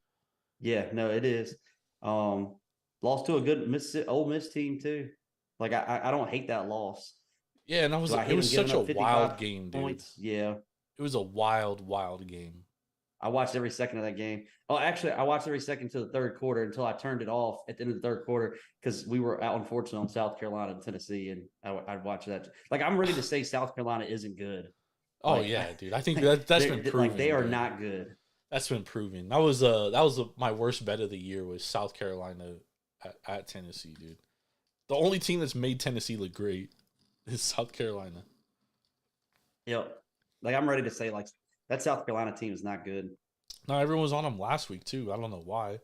Yeah, no, it is. Lost to a good Ole Miss team too. Like, I don't hate that loss. Yeah, and it was such a wild game, dude. Points? Yeah. It was a wild, wild game. I watched every second of that game. Oh, actually, I watched every second to the third quarter until I turned it off at the end of the third quarter because we were out, unfortunately, on South Carolina and Tennessee, and I'd watch that. Like, I'm ready to say South Carolina isn't good. Oh, like, yeah, dude. I think that's been proven. Like, they are not good. That's been proven. That was my worst bet of the year was South Carolina at Tennessee, dude. The only team that's made Tennessee look great is South Carolina. Yep. Like, I'm ready to say, like, that South Carolina team is not good. No, everyone was on them last week too. I don't know why.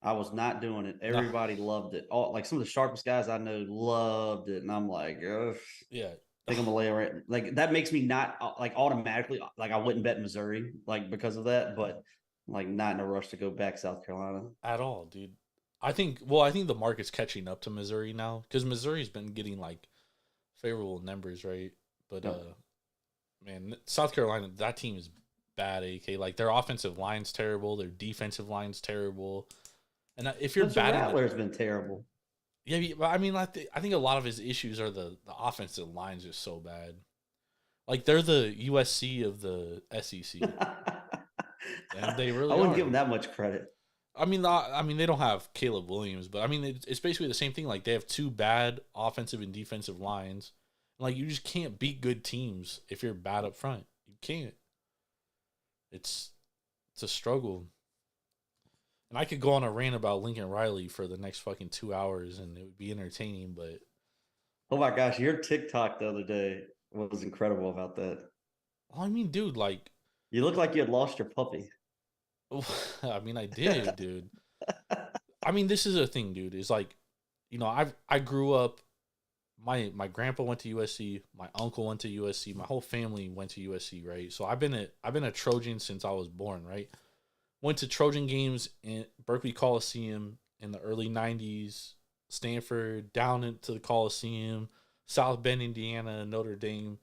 I was not doing it. Everybody loved it. All, like, some of the sharpest guys I know loved it, and I'm like, ugh. Yeah. I think I'm gonna lay around. Like, that makes me not like automatically like I wouldn't bet Missouri like because of that, but like not in a rush to go back South Carolina at all, dude. I think the market's catching up to Missouri now because Missouri's been getting like favorable numbers, right? But man, South Carolina, that team is bad. AK, like, their offensive line's terrible, their defensive line's terrible, and if you're bad, Rattler's been terrible. Yeah, but I mean, I think a lot of his issues are the offensive line's just so bad. Like, they're the USC of the SEC, and they really. I wouldn't give them that much credit. I mean, they don't have Caleb Williams, but I mean, it's basically the same thing. Like, they have two bad offensive and defensive lines. Like, you just can't beat good teams if you're bad up front. You can't. It's a struggle. And I could go on a rant about Lincoln Riley for the next fucking 2 hours, and it would be entertaining, but... Oh my gosh, your TikTok the other day was incredible about that. I mean, dude, like... You look like you had lost your puppy. I mean, I did, dude. I mean, this is a thing, dude. It's like, I grew up... My grandpa went to USC. My uncle went to USC. My whole family went to USC, right? So I've been a Trojan since I was born, right? Went to Trojan games in Berkeley Coliseum in the early 90s, Stanford, down into the Coliseum, South Bend, Indiana, Notre Dame.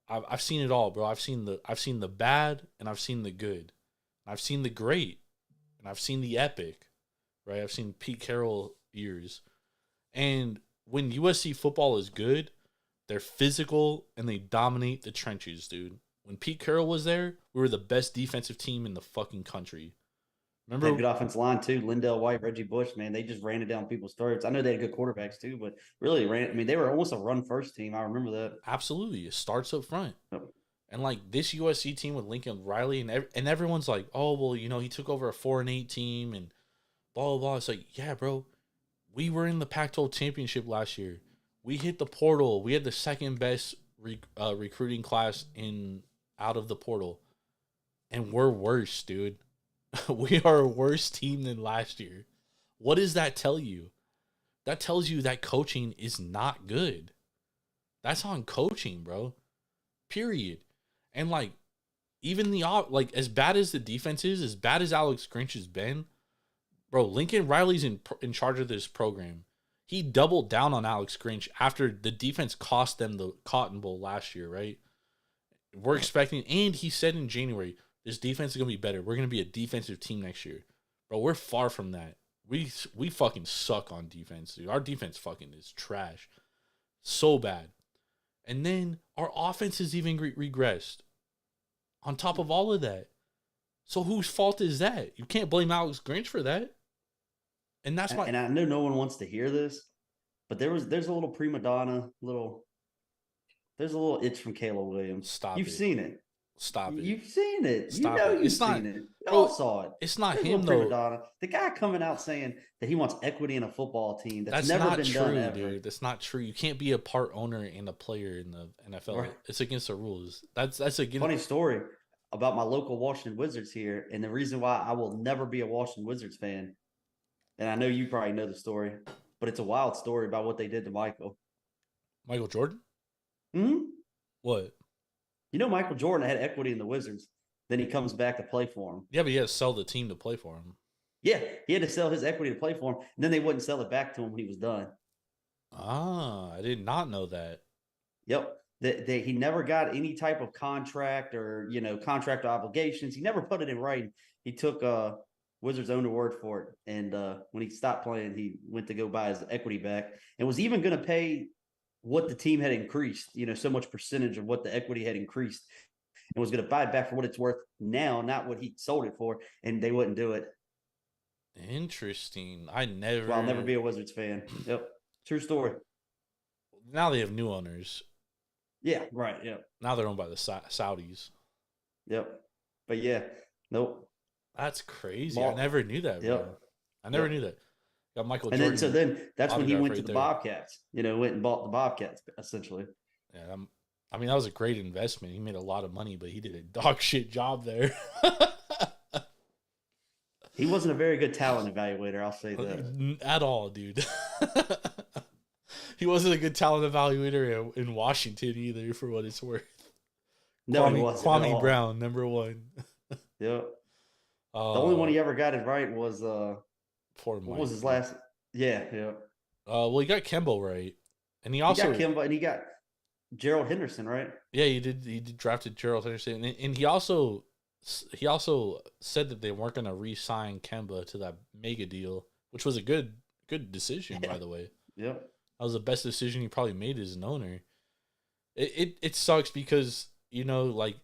I've seen it all, bro. I've seen the bad and I've seen the good. I've seen the great and I've seen the epic, right? I've seen Pete Carroll years. And when USC football is good, they're physical and they dominate the trenches, dude. When Pete Carroll was there, we were the best defensive team in the fucking country. They had Remember? good offensive line too. Lindell White, Reggie Bush, man, they just ran it down people's throats. I know they had good quarterbacks too, but really ran. I mean, they were almost a run first team. I remember that. Absolutely, it starts up front. Yep. And like this USC team with Lincoln Riley and everyone's like, oh well, he took over a 4-8 team and blah blah blah. It's like, yeah, bro, we were in the Pac-12 championship last year. We hit the portal. We had the second best recruiting class out of the portal, and we're worse, dude. We are a worse team than last year. What does that tell you? That tells you that coaching is not good. That's on coaching, bro. Period. And like, even as bad as the defense is, as bad as Alex Grinch has been, bro, Lincoln Riley's in charge of this program. He doubled down on Alex Grinch after the defense cost them the Cotton Bowl last year, right? We're expecting, and he said in January, this defense is going to be better. We're going to be a defensive team next year. Bro, we're far from that. We fucking suck on defense, dude. Our defense fucking is trash. So bad. And then our offense has even regressed on top of all of that. So whose fault is that? You can't blame Alex Grinch for that. And that's why. And I know no one wants to hear this, but there's a little prima donna, there's a little itch from Kayla Williams. Stop You've it. seen it. Stop it. You've seen it. Stop you know it. you've seen it. You all saw it. It's not There's him, prima though. donna. The guy coming out saying that he wants equity in a football team that's never not been true, done ever. dude. That's not true. You can't be a part owner and a player in the NFL. Right. It's against the rules. That's against. Funny story about my local Washington Wizards here, and the reason why I will never be a Washington Wizards fan, and I know you probably know the story, but it's a wild story about what they did to Michael. Michael Jordan? Hmm? What? You know, Michael Jordan had equity in the Wizards. Then he comes back to play for him. Yeah, but he had to sell the team to play for him. Yeah, he had to sell his equity to play for him, and then they wouldn't sell it back to him when he was done. Ah, I did not know that. Yep. He never got any type of contract or, contract obligations. He never put it in writing. He took Wizards' own word for it. And when he stopped playing, he went to go buy his equity back and was even going to pay what the team had increased, so much percentage of what the equity had increased, and was going to buy it back for what it's worth now, not what he sold it for. And they wouldn't do it. Interesting. Well, I'll never be a Wizards fan. Yep. True story. Now they have new owners. Yeah, right. Yep. Now they're owned by the Saudis. Yep. But yeah, nope. That's crazy. I never knew that, bro. Yep. I never knew that. Got Michael And Jordan. then that's when he went to the there. Bobcats, went and bought the Bobcats, essentially. Yeah, I mean, that was a great investment. He made a lot of money, but he did a dog shit job there. He wasn't a very good talent evaluator, I'll say that. At all, dude. He wasn't a good talent evaluator in Washington either, for what it's worth. No, he wasn't. Kwame Brown, number one. Yep. The only one he ever got it right was poor Mike. What was his last? Yeah, yeah. Well, he got Kemba right, and he got also Kemba, and he got Gerald Henderson right. Yeah, he did. He drafted Gerald Henderson, and he also said that they weren't going to re-sign Kemba to that mega deal, which was a good decision, by the way. Yep. That was the best decision he probably made as an owner. It sucks because, like,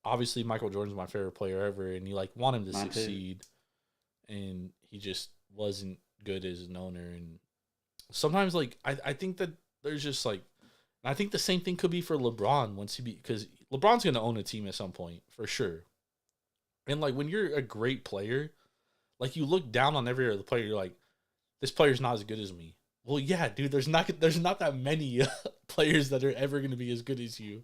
obviously Michael Jordan's my favorite player ever, and you, like, want him to succeed, and he just wasn't good as an owner. And sometimes, like, I think that there's just, like, I think the same thing could be for LeBron because LeBron's going to own a team at some point, for sure. And, like, when you're a great player, like, you look down on every other player, you're like, this player's not as good as me. Well, yeah, dude, there's not that many players that are ever going to be as good as you.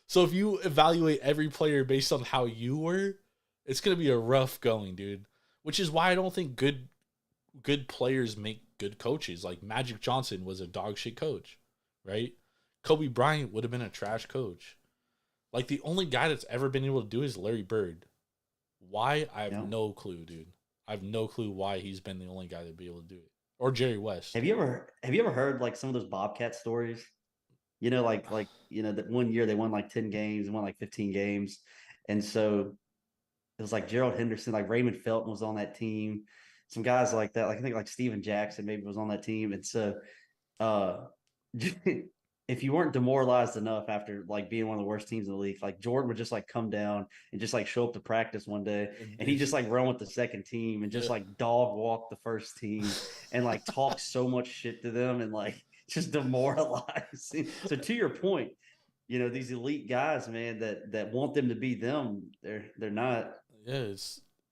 So if you evaluate every player based on how you were, it's going to be a rough going, dude. Which is why I don't think good players make good coaches. Like, Magic Johnson was a dog shit coach, right? Kobe Bryant would have been a trash coach. Like, the only guy that's ever been able to do is Larry Bird. Why? I have no clue, dude. I have no clue why he's been the only guy to be able to do it. Or Jerry West. Have you ever heard, like, some of those Bobcat stories? That one year they won like 10 games and won like 15 games. And so it was like Gerald Henderson, like Raymond Felton was on that team. Some guys like that, like I think like Steven Jackson maybe was on that team. And so uh, if you weren't demoralized enough after like being one of the worst teams in the league, like Jordan would just like come down and just like show up to practice one day and he just like run with the second team and just like dog walk the first team and like talk so much shit to them and like just demoralize. So to your point, you know, these elite guys, man, that want them to be them, they're not. Yeah,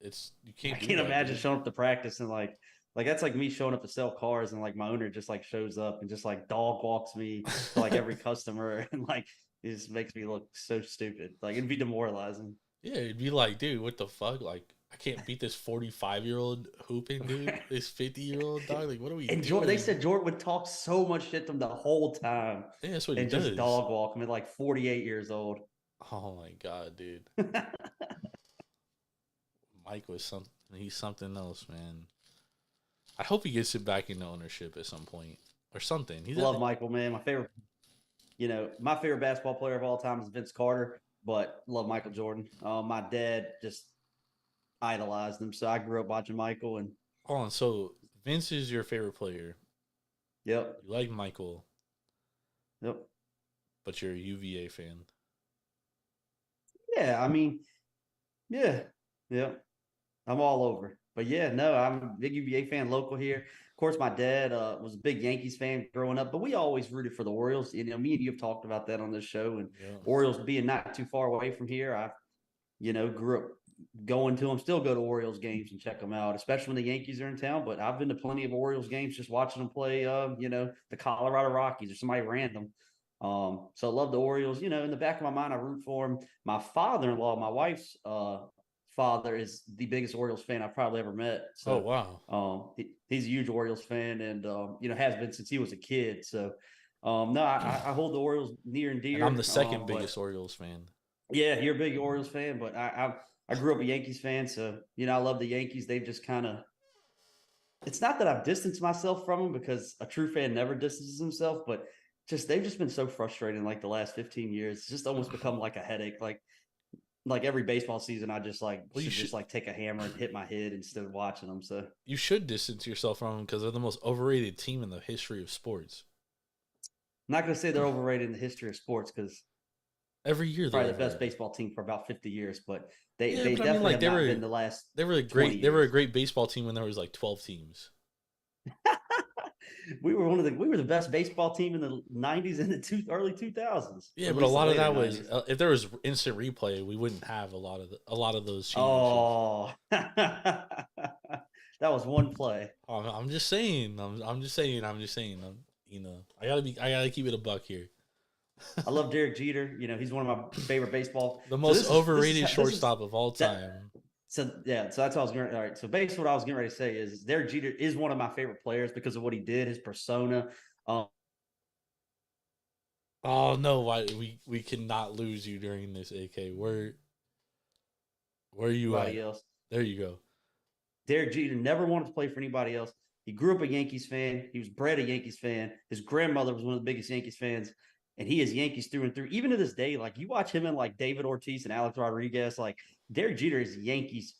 it's you can't. I do can't that, imagine dude. showing up to practice and like that's like me showing up to sell cars and like my owner just like shows up and just like dog walks me to like every customer and like it just makes me look so stupid. Like it'd be demoralizing. Yeah, it'd be like, dude, what the fuck? Like, I can't beat this 45-year-old hooping dude, this 50-year-old dog. Like, what are we And doing? Jordan, they said Jordan would talk so much shit to him the whole time Yeah, that's what he and does. just dog walk him at like 48 years old. Oh my god, dude. Mike was something. He's something else, man. I hope he gets it back into ownership at some point or something. He's Love Michael, man. My favorite, you know, my favorite basketball player of all time is Vince Carter, but love Michael Jordan. My dad just idolized him, so I grew up watching Michael. And Hold on. So Vince is your favorite player. yep, You like Michael, yep, but you're a UVA fan. yeah. I mean, yeah, yeah. I'm all over. But yeah, no, I'm a big UVA fan, local here. Of course, my dad was a big Yankees fan growing up, but we always rooted for the Orioles. You know, me and you have talked about that on this show, and Yeah. Orioles being not too far away from here, I, you know, grew up going to them. Still go to Orioles games and check them out, especially when the Yankees are in town. But I've been to plenty of Orioles games just watching them play. You know, the Colorado Rockies or somebody random. So I love the Orioles. You know, in the back of my mind, I root for them. My father-in-law, my wife's father is the biggest Orioles fan I've probably ever met. So, Oh wow. he's a huge Orioles fan, and you know has been since he was a kid. So, no, I hold the Orioles near and dear. And I'm the second but, biggest Orioles fan. yeah, you're a big Orioles fan, but I grew up a Yankees fan, so you know I love the Yankees. They've just kind of. It's not that I've distanced myself from them because a true fan never distances himself, but just they've just been so frustrating like the last 15 years. It's just almost become like a headache. Like every baseball season, I just like Well, you should just should- like take a hammer and hit my head instead of watching them. So You should distance yourself from them because they're the most overrated team in the history of sports. I'm not gonna say they're overrated in the history of sports because Every year, probably they're the best overrated. baseball team for about 50 years, but they Yeah, they but I mean, definitely like, have not been the last. They were a 20 great. They were a years. great baseball team when there was like 12 teams. we were the best baseball team in the 90s and the early 2000s. Yeah, Or but at a least lot the of that later was 90s. if there was instant replay, we wouldn't have a lot of those championships. Oh, that was one play. I'm just saying. I'm just saying. You know, I gotta keep it a buck here. I love Derek Jeter. You know, he's one of my favorite baseball. The So most this is- overrated this is- shortstop of all that- time. So yeah, so that's what I was going. All right, so basically, what I was getting ready to say is Derek Jeter is one of my favorite players because of what he did, his persona. Oh no! Why we cannot lose you during this, AK? Where are you at? Everybody else. There you go. Derek Jeter never wanted to play for anybody else. He grew up a Yankees fan. He was bred a Yankees fan. His grandmother was one of the biggest Yankees fans, and he is Yankees through and through. Even to this day, like you watch him and like David Ortiz and Alex Rodriguez, like Derek Jeter is the Yankees.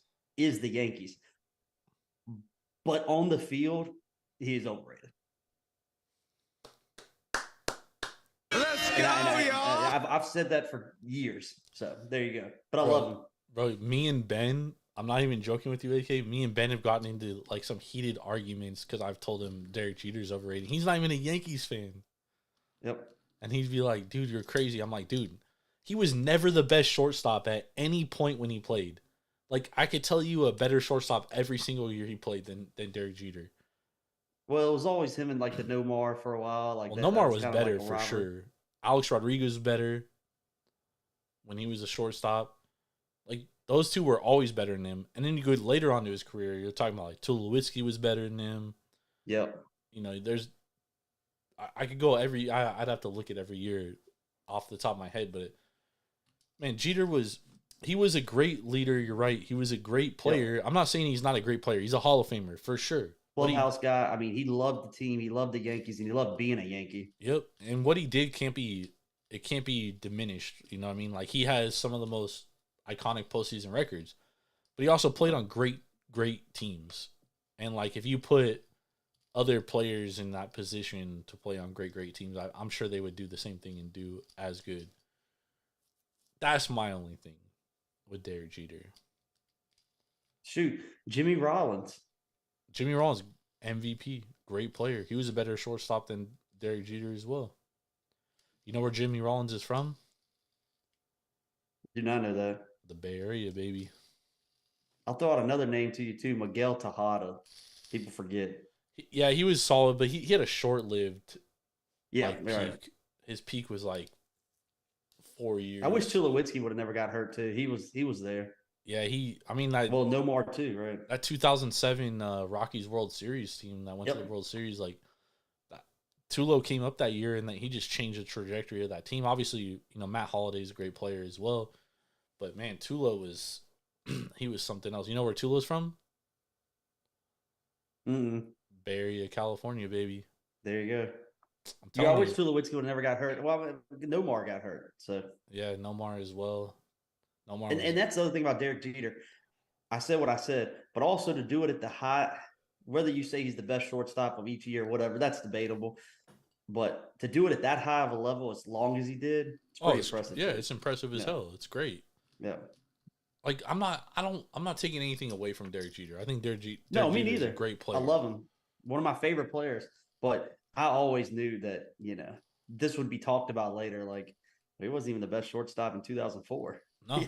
But on the field, he is overrated. Let's go, And y'all. I've said that for years. So there you go. But I love him. Bro, me and Ben, I'm not even joking with you, AK. Me and Ben have gotten into like some heated arguments because I've told him Derek Jeter's overrated. He's not even a Yankees fan. Yep. And he'd be like, dude, you're crazy. I'm like, dude, he was never the best shortstop at any point when he played. Like, I could tell you a better shortstop every single year he played than Derek Jeter. Well, it was always him and like the Nomar for a while. Like Well, Nomar was kinda better like a for rivalry. sure. Alex Rodriguez was better when he was a shortstop. Like, those two were always better than him. And then you go later on to his career, you're talking about like Tulowitzki was better than him. Yep. You know, I could go I'd have to look at every year off the top of my head, but man, Jeter was a great leader. You're right. He was a great player. I'm not saying he's not a great player. He's a Hall of Famer for sure. Clubhouse guy. I mean, he loved the team. He loved the Yankees, and he loved being a Yankee. Yep. And what he did can't be diminished. You know what I mean? Like, he has some of the most iconic postseason records, but he also played on great teams. And like, if you put other players in that position to play on great teams, I'm sure they would do the same thing and do as good. That's my only thing with Derek Jeter. Shoot, Jimmy Rollins. Jimmy Rollins, MVP, great player. He was a better shortstop than Derek Jeter as well. You know where Jimmy Rollins is from? Do not know that. The Bay Area, baby. I'll throw out another name to you too, Miguel Tejada. People forget. Yeah, he was solid, but he had a short-lived Peak. His peak was like 4 years. I wish Tulowitzki would have never got hurt too. He was there. Yeah, Nomar too, right? That 2007 Rockies World Series team that went to the World Series, like Tulo came up that year, and he just changed the trajectory of that team. Obviously, Matt Holliday is a great player as well, but man, Tulo was he was something else. You know where Tulo's from? Bay Area, California, baby. There you go. I wish Tulowitzki would have never got hurt. Well, Nomar got hurt, so yeah, Nomar as well. And that's the other thing about Derek Jeter. I said what I said, but also to do it at the high, whether you say he's the best shortstop of each year, whatever, that's debatable. But to do it at that high of a level as long as he did, it's pretty impressive. Yeah, it's impressive as hell. It's great. Yeah. Like I'm not taking anything away from Derek Jeter. I think Derek Jeter me neither. Is a great player. I love him. One of my favorite players. But I always knew that, this would be talked about later. Like, he wasn't even the best shortstop in 2004. No.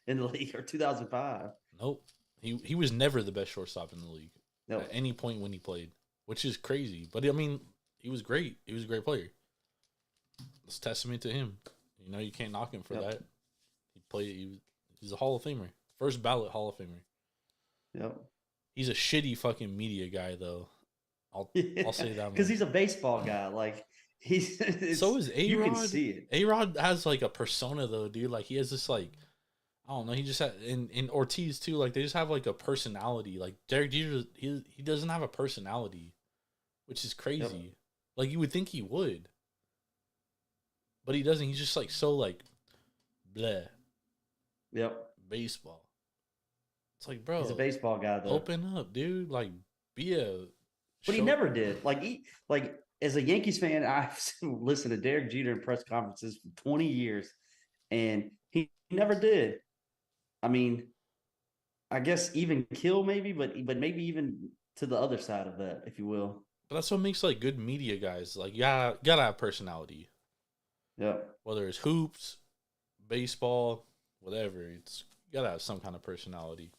In the league, or 2005. Nope. He was never the best shortstop in the league at any point when he played, which is crazy. But I mean, he was great. He was a great player. It's testament to him. You can't knock him for that. He's a Hall of Famer. First ballot Hall of Famer. Yep. He's a shitty fucking media guy though. I'll say that because he's a baseball guy. Like so is A-Rod. You can see it. A-Rod has like a persona though, dude. Like he has this like, I don't know. He just had in Ortiz too. Like they just have like a personality. Like Derek Jeter, he doesn't have a personality, which is crazy. Yep. Like you would think he would, but he doesn't. He's just like so like, bleh. Yep. Baseball. It's like, bro, he's a baseball guy though. Open up, dude. Like be a. But he never did. Like as a Yankees fan, I've listened to Derek Jeter in press conferences for 20 years, and he never did. I mean, I guess even kill maybe, but maybe even to the other side of that, if you will. But that's what makes like good media guys. Like, yeah, gotta have personality. Yeah. Whether it's hoops, baseball, whatever, it's gotta have some kind of personality,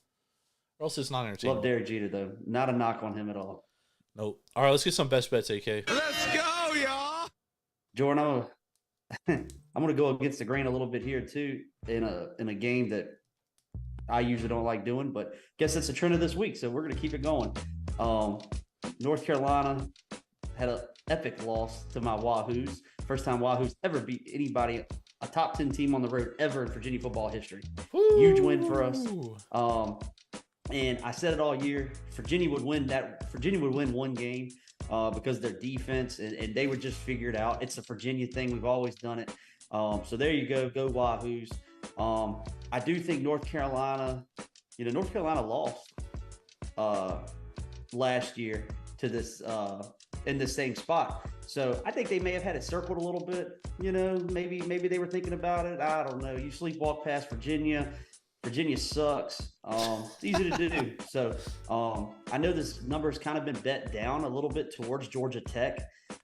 or else it's not entertaining. Love Derek Jeter though. Not a knock on him at all. Nope. All right, let's get some best bets, AK. Let's go, y'all. Jordan, I'm gonna go against the grain a little bit here too in a game that I usually don't like doing, but guess it's a trend of this week, so we're gonna keep it going. North Carolina had an epic loss to my Wahoos. First time Wahoos ever beat anybody, a top 10 team on the road ever in Virginia football history. Woo! Huge win for us. And I said it all year. Virginia would win one game because their defense and they would just figure it out. It's a Virginia thing. We've always done it. So there you go. Go Wahoos. I do think North Carolina lost last year to this in the same spot. So I think they may have had it circled a little bit. Maybe they were thinking about it. I don't know. You sleepwalk past Virginia. Virginia sucks. It's easy to do. So I know this number has kind of been bet down a little bit towards Georgia Tech.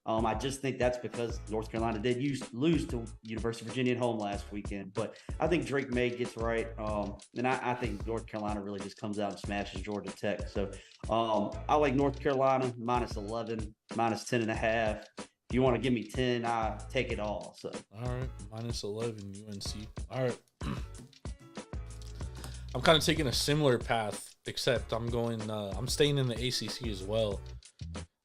I just think that's because North Carolina did lose to University of Virginia at home last weekend. But I think Drake May gets right. And I think North Carolina really just comes out and smashes Georgia Tech. So I like North Carolina -11, -10.5. If you want to give me 10, I take it all. So all right, -11 UNC. All right. I'm kind of taking a similar path, except I'm staying in the ACC as well.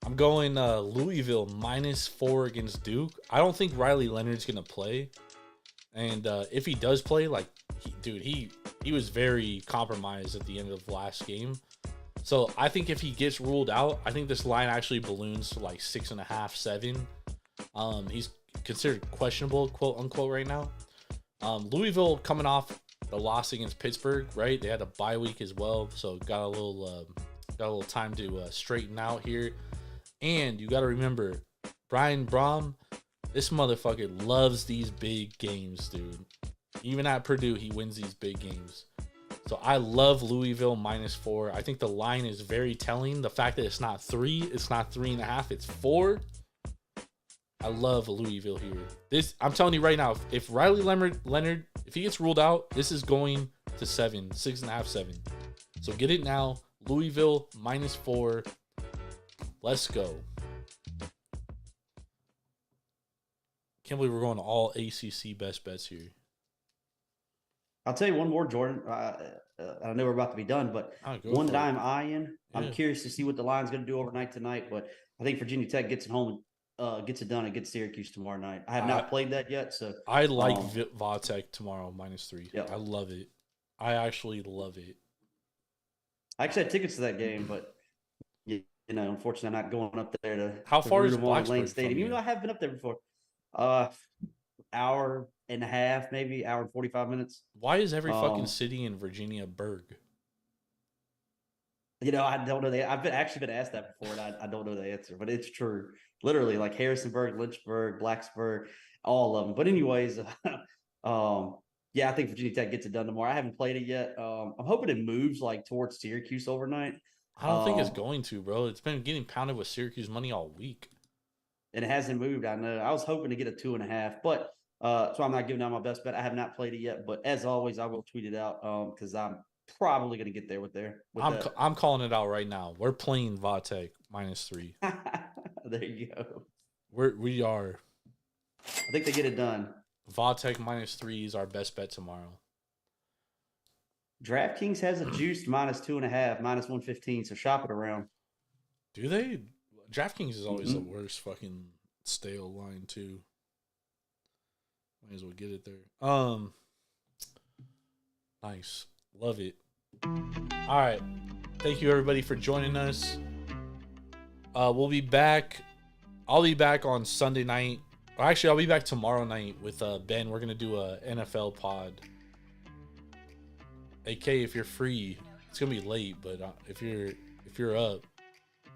I'm going Louisville -4 against Duke. I don't think Riley Leonard's going to play. And if he does play, he was very compromised at the end of last game. So I think if he gets ruled out, I think this line actually balloons to like 6.5, 7. He's considered questionable, quote unquote, right now. Louisville coming off the loss against Pittsburgh, right? They had a bye week as well, so got a little time to straighten out here. And you got to remember, Brian Brom, this motherfucker loves these big games, dude. Even at Purdue, he wins these big games. So I love Louisville -4. I think the line is very telling. The fact that it's not 3, it's not 3.5, it's 4. I love Louisville here. I'm telling you right now, if Riley Leonard, if he gets ruled out, this is going to 7, 6.5, 7. So get it now. Louisville -4. Let's go. Can't believe we're going to all ACC best bets here. I'll tell you one more, Jordan. I know we're about to be done, but one that I'm eyeing. Yeah. I'm curious to see what the line's going to do overnight tonight. But I think Virginia Tech gets it home, gets it done against Syracuse tomorrow night. I have not played that yet, so I like Vatek tomorrow -3. Yep. I love it. I actually love it. I actually had tickets to that game, but you know, unfortunately, I'm not going up there to. How far is Blacksburg Stadium? Even though I have been up there before. Hour and a half, maybe hour and 45 minutes. Why is every fucking city in Virginia Berg? You know, I don't know. I've actually been asked that before, and I don't know the answer, but it's true. Literally, like Harrisonburg, Lynchburg, Blacksburg, all of them. But anyways, yeah, I think Virginia Tech gets it done tomorrow. I haven't played it yet. I'm hoping it moves like towards Syracuse overnight. I don't think it's going to, bro. It's been getting pounded with Syracuse money all week. And it hasn't moved, I know. I was hoping to get a 2.5, but so I'm not giving out my best bet. I have not played it yet, but as always, I will tweet it out because I'm probably going to get there with I'm calling it out right now. We're playing Vatek -3. There you go. We are. I think they get it done. Vatek -3 is our best bet tomorrow. DraftKings has a juiced -2.5, -115, so shop it around. Do they? DraftKings is always the worst fucking stale line too. Might as well get it there. Nice. Love it. All right. Thank you everybody for joining us. We'll be back. I'll be back on Sunday night. Or actually, I'll be back tomorrow night with Ben. We're gonna do a NFL pod. AK, if you're free, it's gonna be late, but if you're up,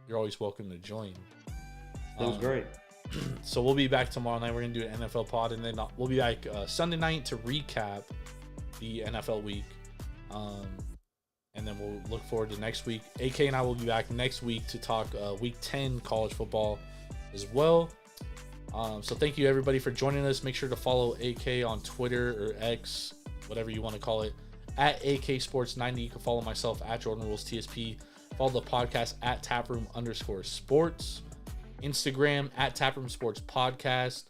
you're always welcome to join. That was great. So we'll be back tomorrow night. We're going to do an NFL pod, and then we'll be back Sunday night to recap the NFL week. And then we'll look forward to next week. AK and I will be back next week to talk Week 10 college football as well. So thank you, everybody, for joining us. Make sure to follow AK on Twitter or X, whatever you want to call it, at AK Sports 90. You can follow myself at Jordan Rules TSP. Follow the podcast at taproom_sports. Instagram at Taproom Sports Podcast.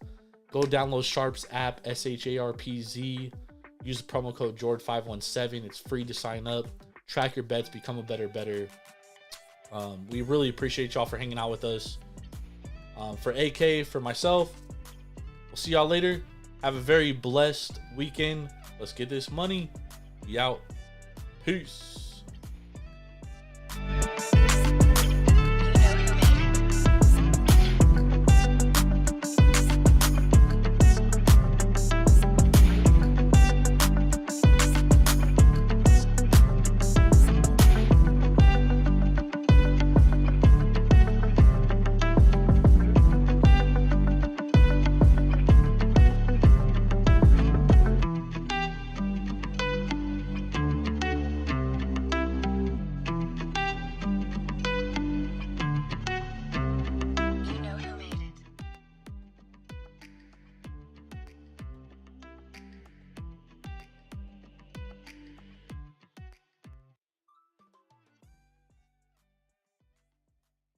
Go download Sharps app, SHARPZ. Use the promo code JORD517. It's free to sign up. Track your bets. Become a better. We really appreciate y'all for hanging out with us. For AK, for myself, we'll see y'all later. Have a very blessed weekend. Let's get this money. We out. Peace.